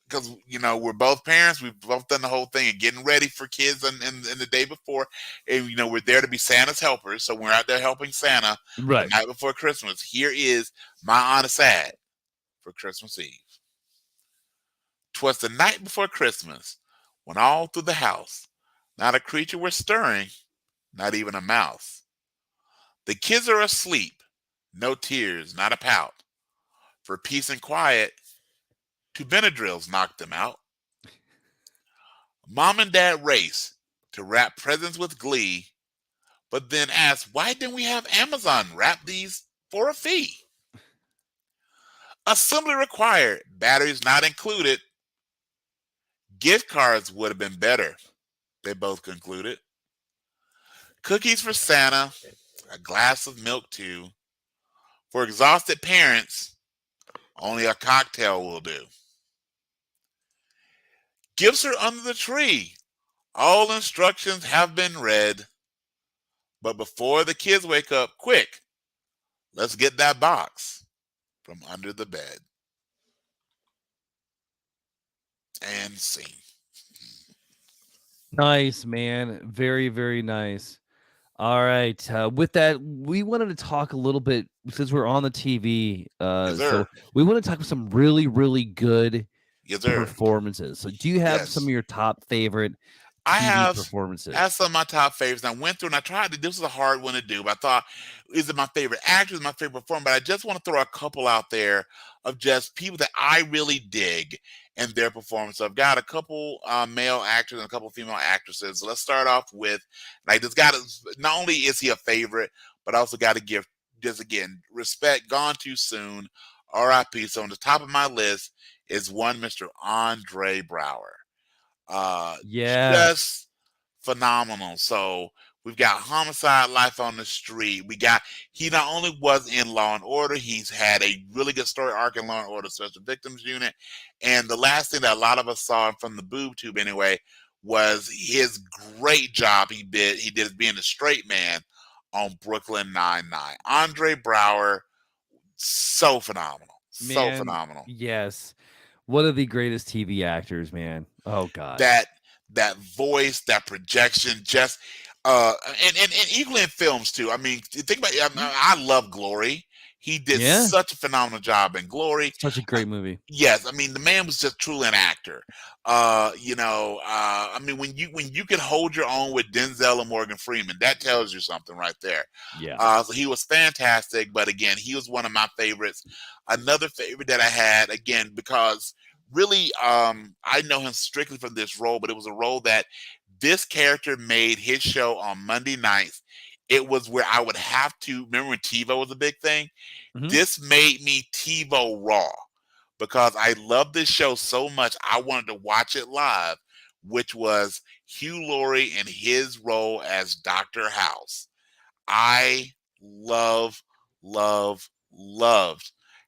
because we're both parents. We've both done the whole thing and getting ready for kids and the day before, and we're there to be Santa's helpers. So we're out there helping Santa Right. the night before Christmas. Here is my honest ad for Christmas Eve. 'Twas the night before Christmas, when all through the house not a creature was stirring, not even a mouse. The kids are asleep, no tears, not a pout. For peace and quiet, 2 Benadryls knocked them out. Mom and Dad race to wrap presents with glee, but then ask, why didn't we have Amazon wrap these for a fee? Assembly required, batteries not included. Gift cards would have been better, they both concluded. Cookies for Santa, a glass of milk too. For exhausted parents, only a cocktail will do. Gifts are under the tree. All instructions have been read. But before the kids wake up, quick, let's get that box from under the bed. And scene. Nice, man. Very, very nice. All right. With that, we wanted to talk a little bit since we're on the TV. Yes, So sir. we want to talk about some really, really good Yes, sir. performances. So do you have some Yes. of your top favorite I TV have performances? That's some of my top favorites. And I went through and I tried to. This was a hard one to do, but I thought, is it my favorite actor? Is it my favorite performer? But I just want to throw a couple out there of just people that I really dig and their performance. So I've got a couple male actors and a couple female actresses. So let's start off with like this guy. Not only is he a favorite, but I also got to give just again respect. Gone too soon. R.I.P. So on the top of my list is one Mr. Andre Brower. Yeah. Just phenomenal. So we've got Homicide, Life on the Street. He not only was in Law and Order, he's had a really good story arc in Law and Order Special Victims Unit. And the last thing that a lot of us saw from the boob tube anyway was his great job he did as being a straight man on Brooklyn Nine-Nine. Andre Brower, so phenomenal. So Man, phenomenal. yes. One of the greatest TV actors, man. Oh God. That voice, that projection, just and equally in films too. I mean, think about it. I love Glory. He did Yeah. such a phenomenal job in Glory. Such a great movie. Yes, I mean the man was just truly an actor. I mean when you can hold your own with Denzel and Morgan Freeman, that tells you something right there. Yeah. So he was fantastic, but again, he was one of my favorites. Another favorite that I had, again, because really I know him strictly from this role, but it was a role that this character made his show on Monday nights. It was where I would have to remember when TiVo was a big thing. Mhm. This made me TiVo raw because I love this show so much. I wanted to watch it live, which was Hugh Laurie in his role as Dr. House. I love, loved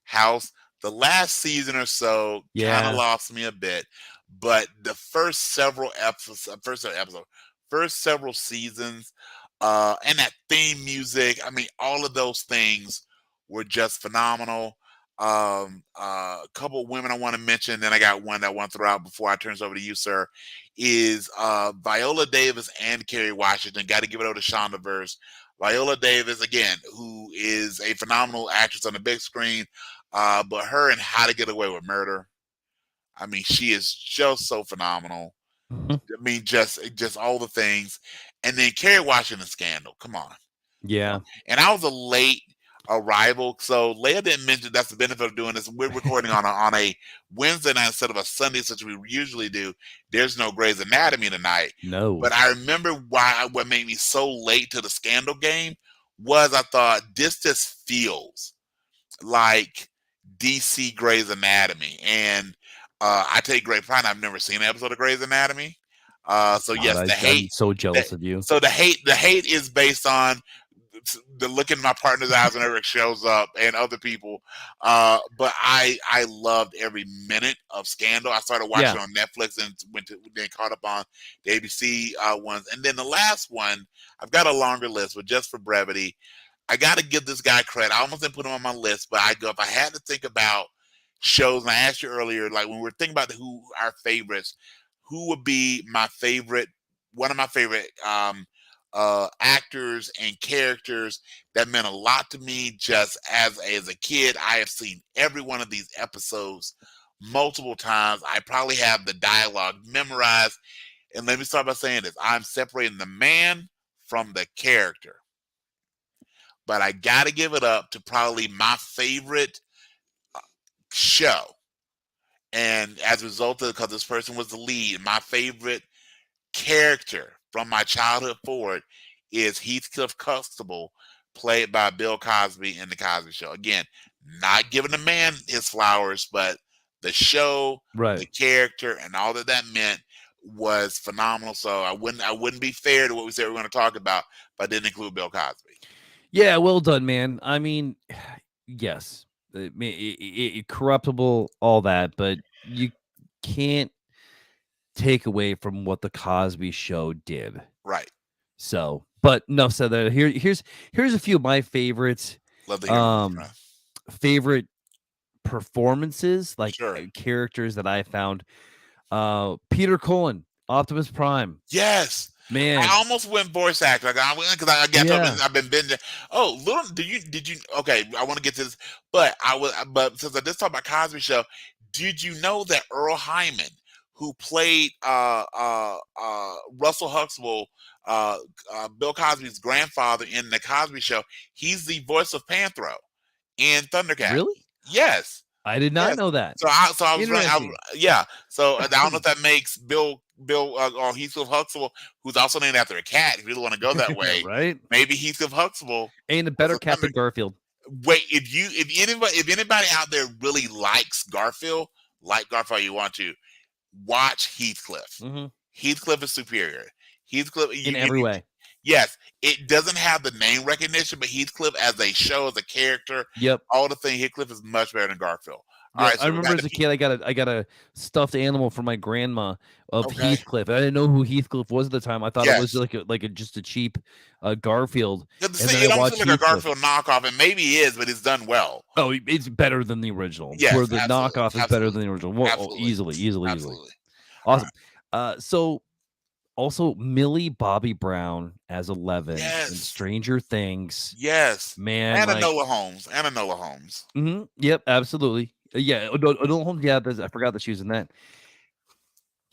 House. The last season or so kind of Yeah. lost me a bit, but the first several seasons, and that theme music, I mean, all of those things were just phenomenal. A couple of women I want to mention, then I got one that I want to throw out before I turn this over to you, sir, is Viola Davis and Kerry Washington. Got to give it over to Shonda Verse. Viola Davis, again, who is a phenomenal actress on the big screen, but her and How to Get Away with Murder, I mean, she is just so phenomenal. Mhm. I mean, just all the things. And then Kerry Washington Scandal. Come on. Yeah. And I was a late arrival, so Leia didn't mention that's the benefit of doing this. We're recording on a Wednesday night instead of a Sunday, such we usually do. There's no Grey's Anatomy tonight. No. But I remember what made me so late to the Scandal game was I thought this just feels like DC Grey's Anatomy. And I take great pride. I've never seen an episode of Grey's Anatomy. So God, yes, the I'm hate. so jealous of you. So the hate is based on the look in my partner's eyes whenever it shows up and other people. But I loved every minute of Scandal. I started watching Yeah. on Netflix and then caught up on the ABC ones. And then the last one, I've got a longer list, but just for brevity, I got to give this guy credit. I almost didn't put him on my list, but if I had to think about shows, and I asked you earlier, like when we were thinking about who our favorites, who would be my favorite, one of my favorite actors and characters that meant a lot to me just as a kid. I have seen every one of these episodes multiple times. I probably have the dialogue memorized. And let me start by saying this. I'm separating the man from the character. But I got to give it up to probably my favorite show. And as a result of because this person was the lead, my favorite character from my childhood forward is Heathcliff Constable, played by Bill Cosby in The Cosby Show. Again, not giving the man his flowers, but the show, Right. the character, and all that meant was phenomenal. So I wouldn't be fair to what we said we're going to talk about if I didn't include Bill Cosby. Yeah, well done, man. I mean, yes, corruptible, all that, but you can't take away from what the Cosby Show did. Right. So, but no, so here's a few of my favorites. Love to hear favorite performances, like Sure. characters that I found. Peter Cullen, Optimus Prime. Yes. Man, I almost went voice actor. I've been binging. Oh, did you? Okay, I want to get to this, but since I just talked about Cosby Show, did you know that Earl Hyman, who played Russell Huxtable, Bill Cosby's grandfather in the Cosby Show, he's the voice of Panthro in Thundercats. Really? Yes. I did not know that. So I was right. Yeah. So I don't know if that makes Bill or Heathcliff Huxtable, who's also named after a cat. If you really want to go that way, right? Maybe Heathcliff Huxtable ain't a better cat than Garfield. Wait, if anybody out there really likes Garfield, you want to watch Heathcliff. Mm-hmm. Heathcliff is superior. Heathcliff in every way. Yes, it doesn't have the name recognition, but Heathcliff as a show, as a character, all the thing, Heathcliff is much better than Garfield. All right, so I remember as a kid, I got a stuffed animal from my grandma of Heathcliff. I didn't know who Heathcliff was at the time. I thought it was just a cheap Garfield. It almost looks like a Garfield knockoff, and maybe he is, but it's done well. Oh, it's better than the original. Yes, where the knockoff is better than the original. Well, easily. Awesome. So Also, Millie Bobby Brown as 11 in Yes. Stranger Things. Yes. Man, And like, Enola Holmes. And Enola Holmes. yep, absolutely. Yeah, Adult Home. Yeah, I forgot that she was in that.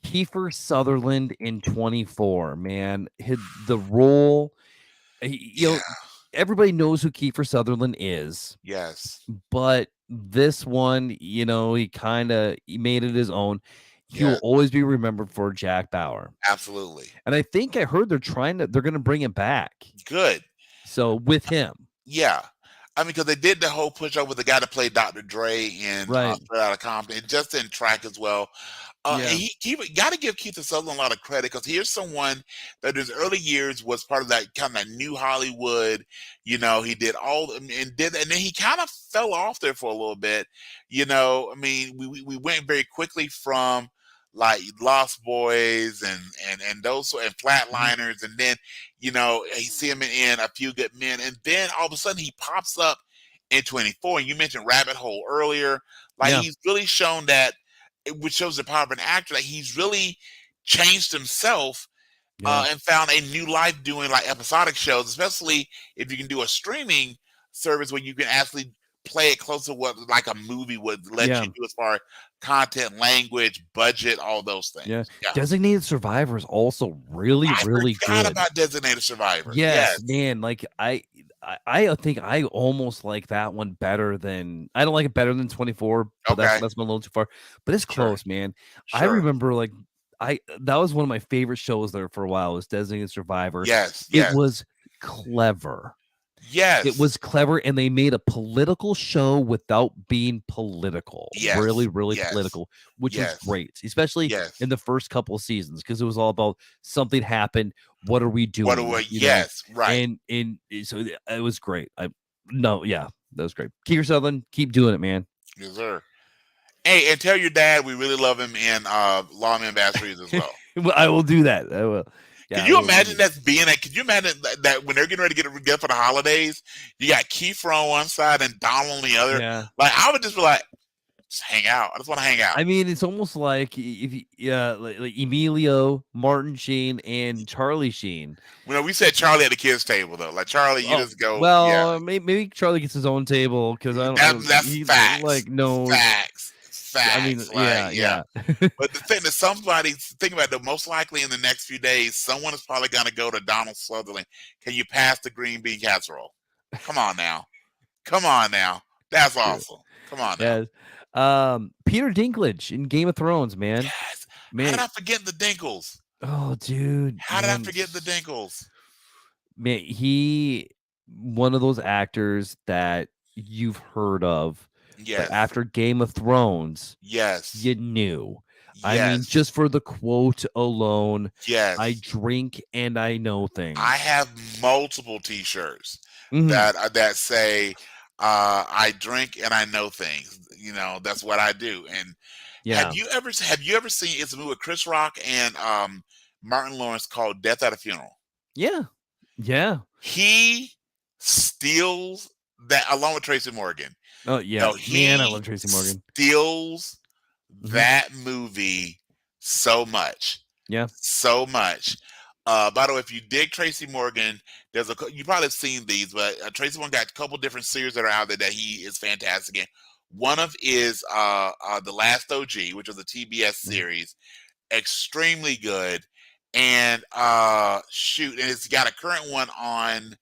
Kiefer Sutherland in 24. Man, the role. Yeah. Everybody knows who Kiefer Sutherland is, Yes. but this one, he made it his own. He will Yes. always be remembered for Jack Bauer. Absolutely. And I think I heard they're going to bring him back. Good. So with him. Yeah. I mean, because they did the whole push over the guy to play Dr. Dre in Right. Straight Outta Compton. It just didn't track as well. Yeah. And he got to give Keith Sutherland a lot of credit because here's someone that in his early years was part of that kind of new Hollywood. He did and then he kind of fell off there for a little bit. I mean, we went very quickly from like Lost Boys and those and Flatliners, and then you see him in A Few Good Men, and then all of a sudden he pops up in 24. And you mentioned Rabbit Hole earlier. Like Yeah. he's really shown that, which shows the power of an actor, that he's really changed himself and found a new life doing like episodic shows, especially if you can do a streaming service where you can actually play it close to what like a movie would let you do as far as content, language, budget, all those things. Yeah. Yeah. Designated Survivor is also really, really forgot good. about Designated Survivor. Yes, man. Like I think I almost like that one better than I don't like it better than 24, but Okay. that's a little too far. But it's close, man. I Sure. remember like that was one of my favorite shows there for a while, was Designated Survivor. Yes. It was clever. Yes. It was clever, and they made a political show without being political. Yes. Really, really Yes. political, which was Yes. great, especially Yes. in the first couple of seasons, because it was all about something happened. What are we doing? What are we? You know? Yes. Right. And so it was great. That was great. Kiefer Sutherland, keep doing it, man. Yes, sir. Hey, and tell your dad we really love him in Lawman Bastrings as well. Well, I will do that. I will. Yeah, Can you imagine that being that? Could you imagine that when they're getting ready to get together for the holidays, you got Kiefer on one side and Donald on the other? Yeah. Like I would just be like, just hang out. I just want to hang out. I mean, it's almost like like Emilio, Martin Sheen, and Charlie Sheen. We said Charlie at the kids' table though. Like Charlie, you just go. Well, yeah. maybe Charlie gets his own table because I don't. That's facts. Like no facts. I mean, like, yeah. But the thing that somebody's thinking about, most likely in the next few days, someone is probably going to go to Donald Sutherland. Can you pass the green bean casserole? Come on now. That's awesome. Come on now. Yes. Peter Dinklage in Game of Thrones, man. Yes. Man. How did I forget the Dinkles? Oh, dude. How did I forget the Dinkles? Man, he one of those actors that you've heard of. Yes. But after Game of Thrones, yes, you knew. Yes. I mean, just for the quote alone, yes, I drink and I know things. I have multiple T-shirts that say I drink and I know things. That's what I do. And have you ever seen? It's a movie with Chris Rock and Martin Lawrence called Death at a Funeral. Yeah. He steals that along with Tracy Morgan. Oh yeah, man, I love Tracy Morgan. Steals that movie so much. Yeah, so much. By the way, if you dig Tracy Morgan, you probably have seen these, but Tracy Morgan got a couple different series that are out there that he is fantastic in. One of is The Last OG, which was a TBS series, extremely good. And and it's got a current one on.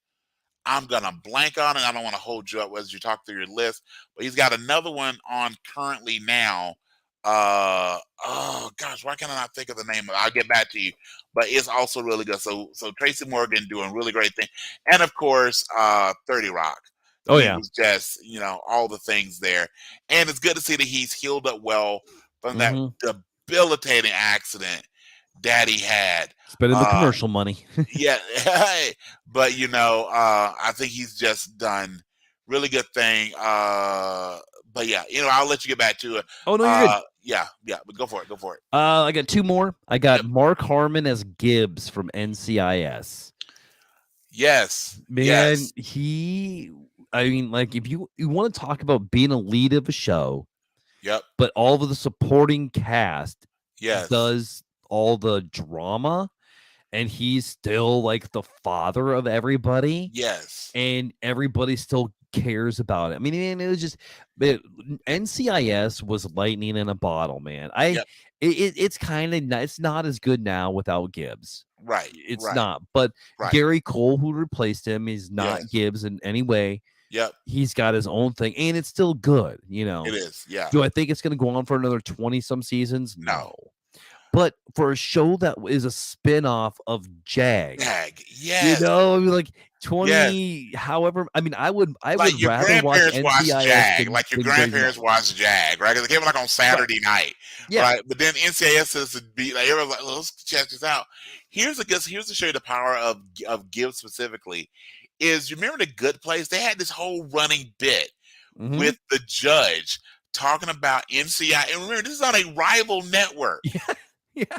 I'm gonna blank on it. I don't want to hold you up as you talk through your list, but he's got another one on currently now. Oh gosh, why can I not think of the name of it? I'll get back to you, but it's also really good. So Tracy Morgan doing really great thing, and of course, 30 Rock. Oh he yeah, was just all the things there, and it's good to see that he's healed up well from that debilitating accident that he had. Spending the commercial money. Yeah, but I think he's just done really good thing. But yeah, I'll let you get back to it. Oh no, you're good. Yeah, but go for it. I got two more. I got Mark Harmon as Gibbs from NCIS. Yes, man, yes. I mean, like if you want to talk about being a lead of a show, yep. But all of the supporting cast, yes, does all the drama. and he's still like the father of everybody, Yes. and everybody still cares about it. I mean, and it was just it, NCIS was lightning in a bottle, man. Yep. It's kind of it's not as good now without Gibbs. Right. It's Right. not, but Right. Gary Cole, who replaced him, is not Yes. Gibbs in any way. Yep. He's got his own thing, and it's still good. It is. Yeah. Do I think it's going to go on for another 20 some seasons? No. No. But for a show that is a spin-off of Jag, Dag. Yes. I mean, like Yes. 20, however, I mean, I would Like your rather watch grandparents watched NCIS Jag. Like your than Grey's grandparents Anatomy. watched Jag, right? Because it came like on Saturday night, Yeah. right? But then NCIS is to be like everyone's like, let's check this out. Here's to show you the power of Gibbs specifically. Is you remember the Good Place? They had this whole running bit Mhm. with the judge talking about NCI. And remember, this is on a rival network. Yeah. Yeah.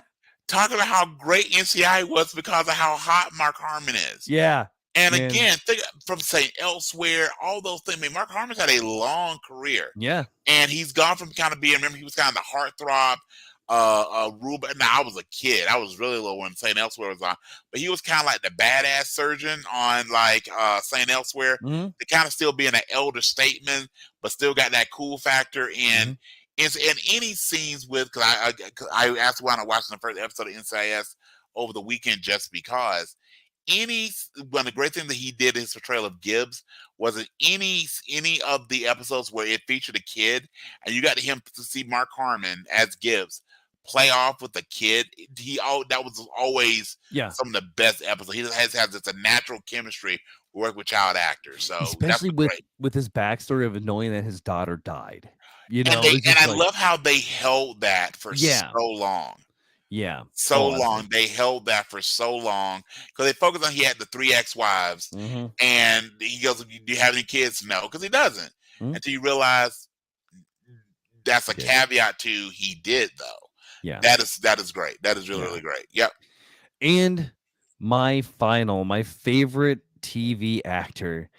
Talking about how great NCI was because of how hot Mark Harmon is. Yeah. And Man. again, think from saying Elsewhere, all those things. I mean, Mark Harmon's had a long career. Yeah. And he's gone from kind of being, remember, he was kind of the heartthrob, Ruben. Now, I was a kid. I was really little when St. Elsewhere was on. But he was kind of like the badass surgeon on, like, St. Elsewhere. Mhm. The kind of still being an elder statesman, but still got that cool factor. And in any scenes with, because I asked why not watching the first episode of NCIS over the weekend just because. One of the great things that he did in his portrayal of Gibbs was in any of the episodes where it featured a kid and you got him to see Mark Harmon as Gibbs play off with a kid. That was always some of the best episodes. He has it's a natural chemistry work with child actors. So especially that's with his backstory of knowing that his daughter died. and I love how they held that for so long. Yeah. So long. They held that for so long because they focused on he had the 3 ex-wives and he goes, do you have any kids? No, because he doesn't. Until you realize that's a caveat to he did though. Yeah. That is great. That is really, really great. Yep. And my favorite TV actor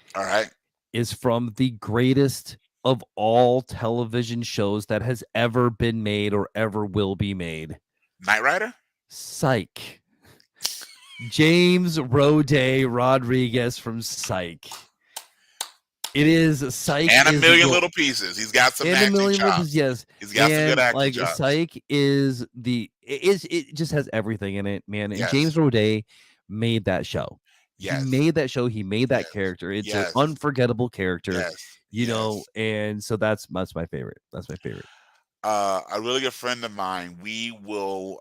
is from the greatest of all television shows that has ever been made or ever will be made. Knight Rider? Psych. James Roday Rodriguez from Psych. It is Psych. And A Million Little Pieces. He's got some acting chops. Yes. He's got some good acting chops. Psych is it just has everything in it, man. And James Roday made that show. Yes. He made that show. He made that character. It's an unforgettable character. And so that's my favorite. That's my favorite. A really good friend of mine, we will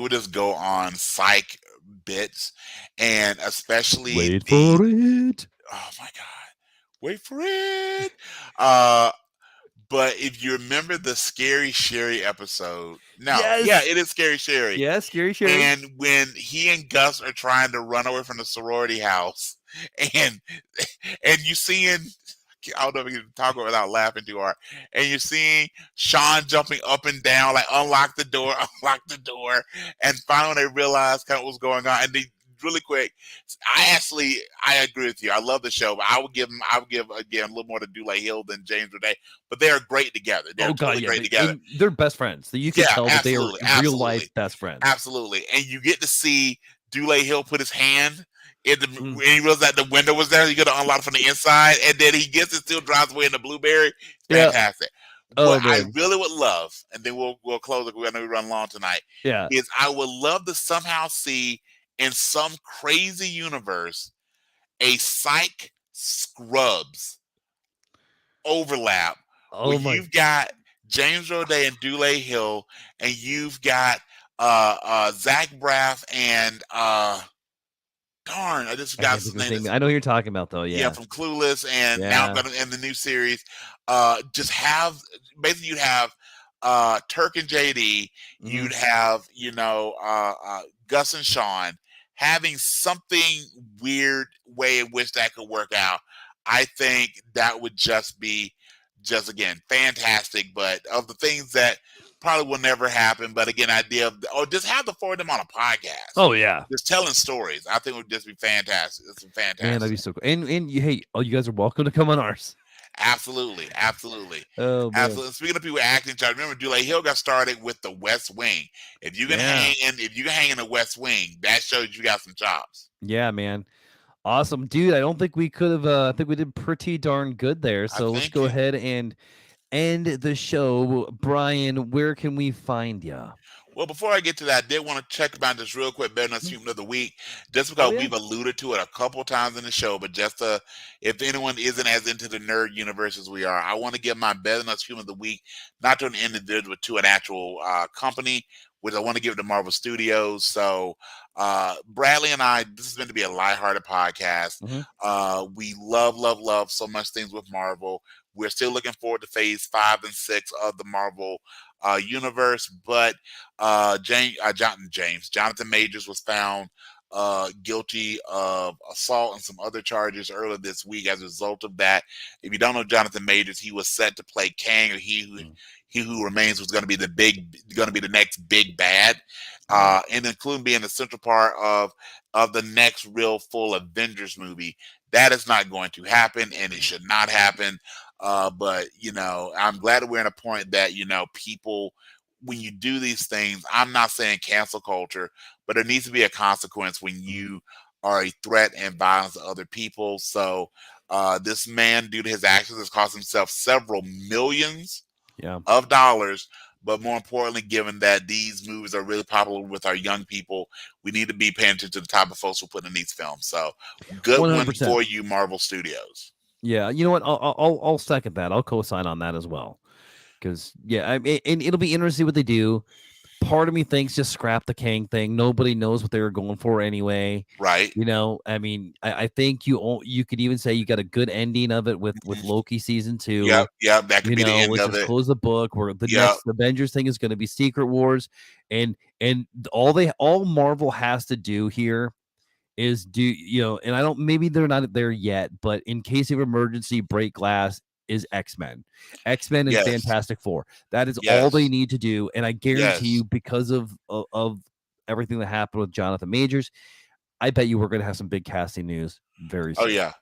just go on Psych bits, and especially wait for it. Oh my god, wait for it. But if you remember the Scary Sherry episode, it is Scary Sherry. Yeah, Scary Sherry. And when he and Gus are trying to run away from the sorority house, and you seeing, I don't know if you can talk without laughing too hard. And you're seeing Sean jumping up and down, like unlock the door. And finally they realize kind of what's going on. And they really quick, I agree with you. I love the show, but I would give again a little more to Dule Hill than James Roday. But they are great together. They're great together. They're best friends. You can tell that they are real life best friends. Absolutely. And you get to see Dule Hill put his hand when he realized that the window was there, you got to unlock from the inside, and then he gets it, still drives away in the blueberry. Fantastic. What I really would love, and then we'll close it. I know we run long tonight. Is I would love to somehow see in some crazy universe a Psych Scrubs overlap where you've got James Roday and Dule Hill, and you've got Zach Braff and darn, I just got his name. I know who you're talking about though. Yeah, from Clueless, and now in the new series. Just have basically you'd have Turk and JD, you'd have Gus and Sean having something weird way in which that could work out. I think that would just be again fantastic. But of the things that probably will never happen, but again, just have the four of them on a podcast. Oh yeah, just telling stories. I think it would just be fantastic. It's fantastic. Man, that'd be so cool. And hey, you guys are welcome to come on ours. Absolutely, absolutely, Oh man. absolutely. Speaking of people acting, I remember Dulé Hill got started with the West Wing. Yeah. If you can hang in the West Wing, that shows you got some chops. Yeah, man. Awesome, dude. I don't think we could have. I think we did pretty darn good there. I So let's thank go you. ahead and end the show. Brian, where can we find you? Well, before I get to that, I did want to check about this real quick, better than human of the week, just Oh because yeah. we've alluded to it a couple times in the show, but just if anyone isn't as into the nerd universe as we are, I want to give my better than us human of the week, not to an individual, but to an actual company, which I want to give to Marvel Studios. So, Bradley and I, this is meant to be a lighthearted podcast. Hmm. We love, love, love so much things with Marvel. We're still looking forward to phase 5 and 6 of the Marvel universe, but Jonathan Majors was found guilty of assault and some other charges earlier this week. As a result of that, if you don't know Jonathan Majors, he was set to play Kang, or he who remains was going to be the next big bad, Yeah. and including being the central part of the next real full Avengers movie. That is not going to happen, and it should not happen. But I'm glad that we're in a point that people, when you do these things, I'm not saying cancel culture, but there needs to be a consequence when Mhm. you are a threat and violence to other people. So this man, due to his actions, has cost himself several millions Yeah. of dollars. But more importantly, given that these movies are really popular with our young people, we need to be paying attention to the type of folks who put in these films. So good One hundred one percent. for you, Marvel Studios. Yeah. You know what? I'll second that. I'll co-sign on that as well. Because yeah, and it'll be interesting what they do. Part of me thinks just scrap the Kang thing. Nobody knows what they were going for anyway. Right. I mean, I think you could even say you got a good ending of it with Mhm. Loki season Yep, 2. yep, that could be the end Let's of just it. close the book. Where the Yep, next Avengers thing is going to be Secret Wars, and all Marvel has to do here is and I don't, maybe they're not there yet, but in case of emergency, break glass is X-Men and yes, Fantastic Four. That is all they yes, need to do, and I guarantee yes. you, because of everything that happened with Jonathan Majors, I bet you we're going to have some big casting news very Oh, soon. yeah.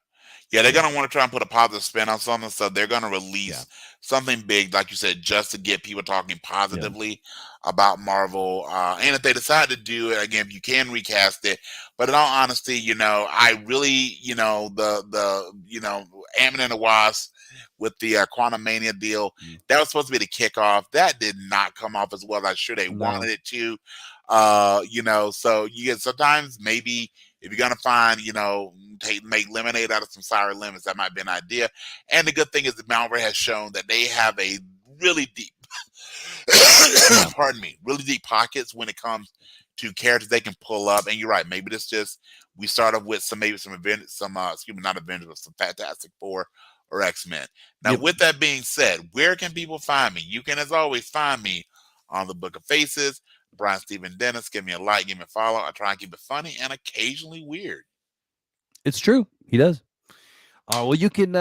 Yeah, they're Yeah, gonna want to try and put a positive spin on something, so they're gonna yeah, release something big, like you said, just to get people talking yeah. positively about Marvel. And if they decide to do it again, you can recast it. But in all honesty, I really, Ant-Man and the Wasp with the Quantum Mania deal, Mm. that was supposed to be the kickoff. That did not come off as well as I'm sure they No, wanted it to. So you get sometimes maybe if you're gonna find, make lemonade out of some sour lemons, that might be an idea. And the good thing is that Malware has shown that they have a really deep, yeah, pardon me, really deep pockets when it comes to characters they can pull up. And you're right, maybe this just we start off with some event, excuse me, not Avengers, but some Fantastic Four or X-Men. Now, yep. with that being said, where can people find me? You can, as always, find me on the Book of Faces. Brian Stephen Dennis. Give me a like, give me a follow. I try and keep it funny and occasionally weird. It's true. He does. Well, you can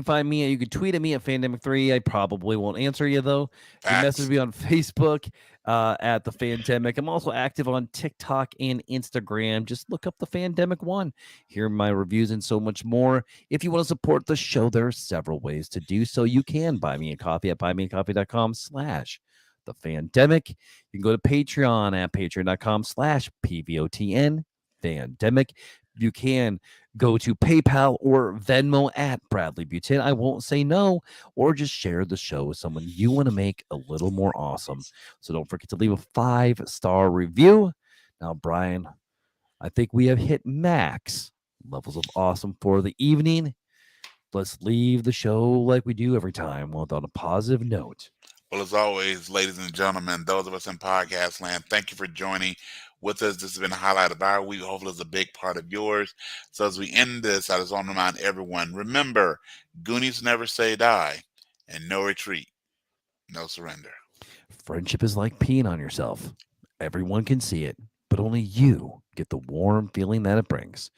find me. You can tweet at me at Fandemic3. I probably won't answer you though. You can message Facts. me on Facebook at the Fandemic. I'm also active on TikTok and Instagram. Just look up the Fandemic One. Hear my reviews and so much more. If you want to support the show, there are several ways to do so. You can buy me a coffee at buymeacoffee.com/the Fandemic. You can go to Patreon at patreon.com/PVOTN Fandemic. You can go to PayPal or Venmo at Bradley Butin. I won't say no, or just share the show with someone you want to make a little more awesome. So don't forget to leave a 5-star review. Now, Brian, I think we have hit max levels of awesome for the evening. Let's leave the show like we do every time, on a positive note. Well, as always, ladies and gentlemen, those of us in podcast land, thank you for joining with us. This has been a highlight of our week. Hopefully, it's a big part of yours. So, as we end this, I just want to remind everyone remember, Goonies never say die, and no retreat, no surrender. Friendship is like peeing on yourself. Everyone can see it, but only you get the warm feeling that it brings.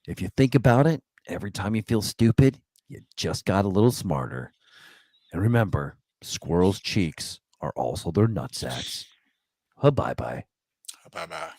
If you think about it, every time you feel stupid, you just got a little smarter. And remember, squirrels' cheeks are also their nutsacks. Bye bye. Bye bye.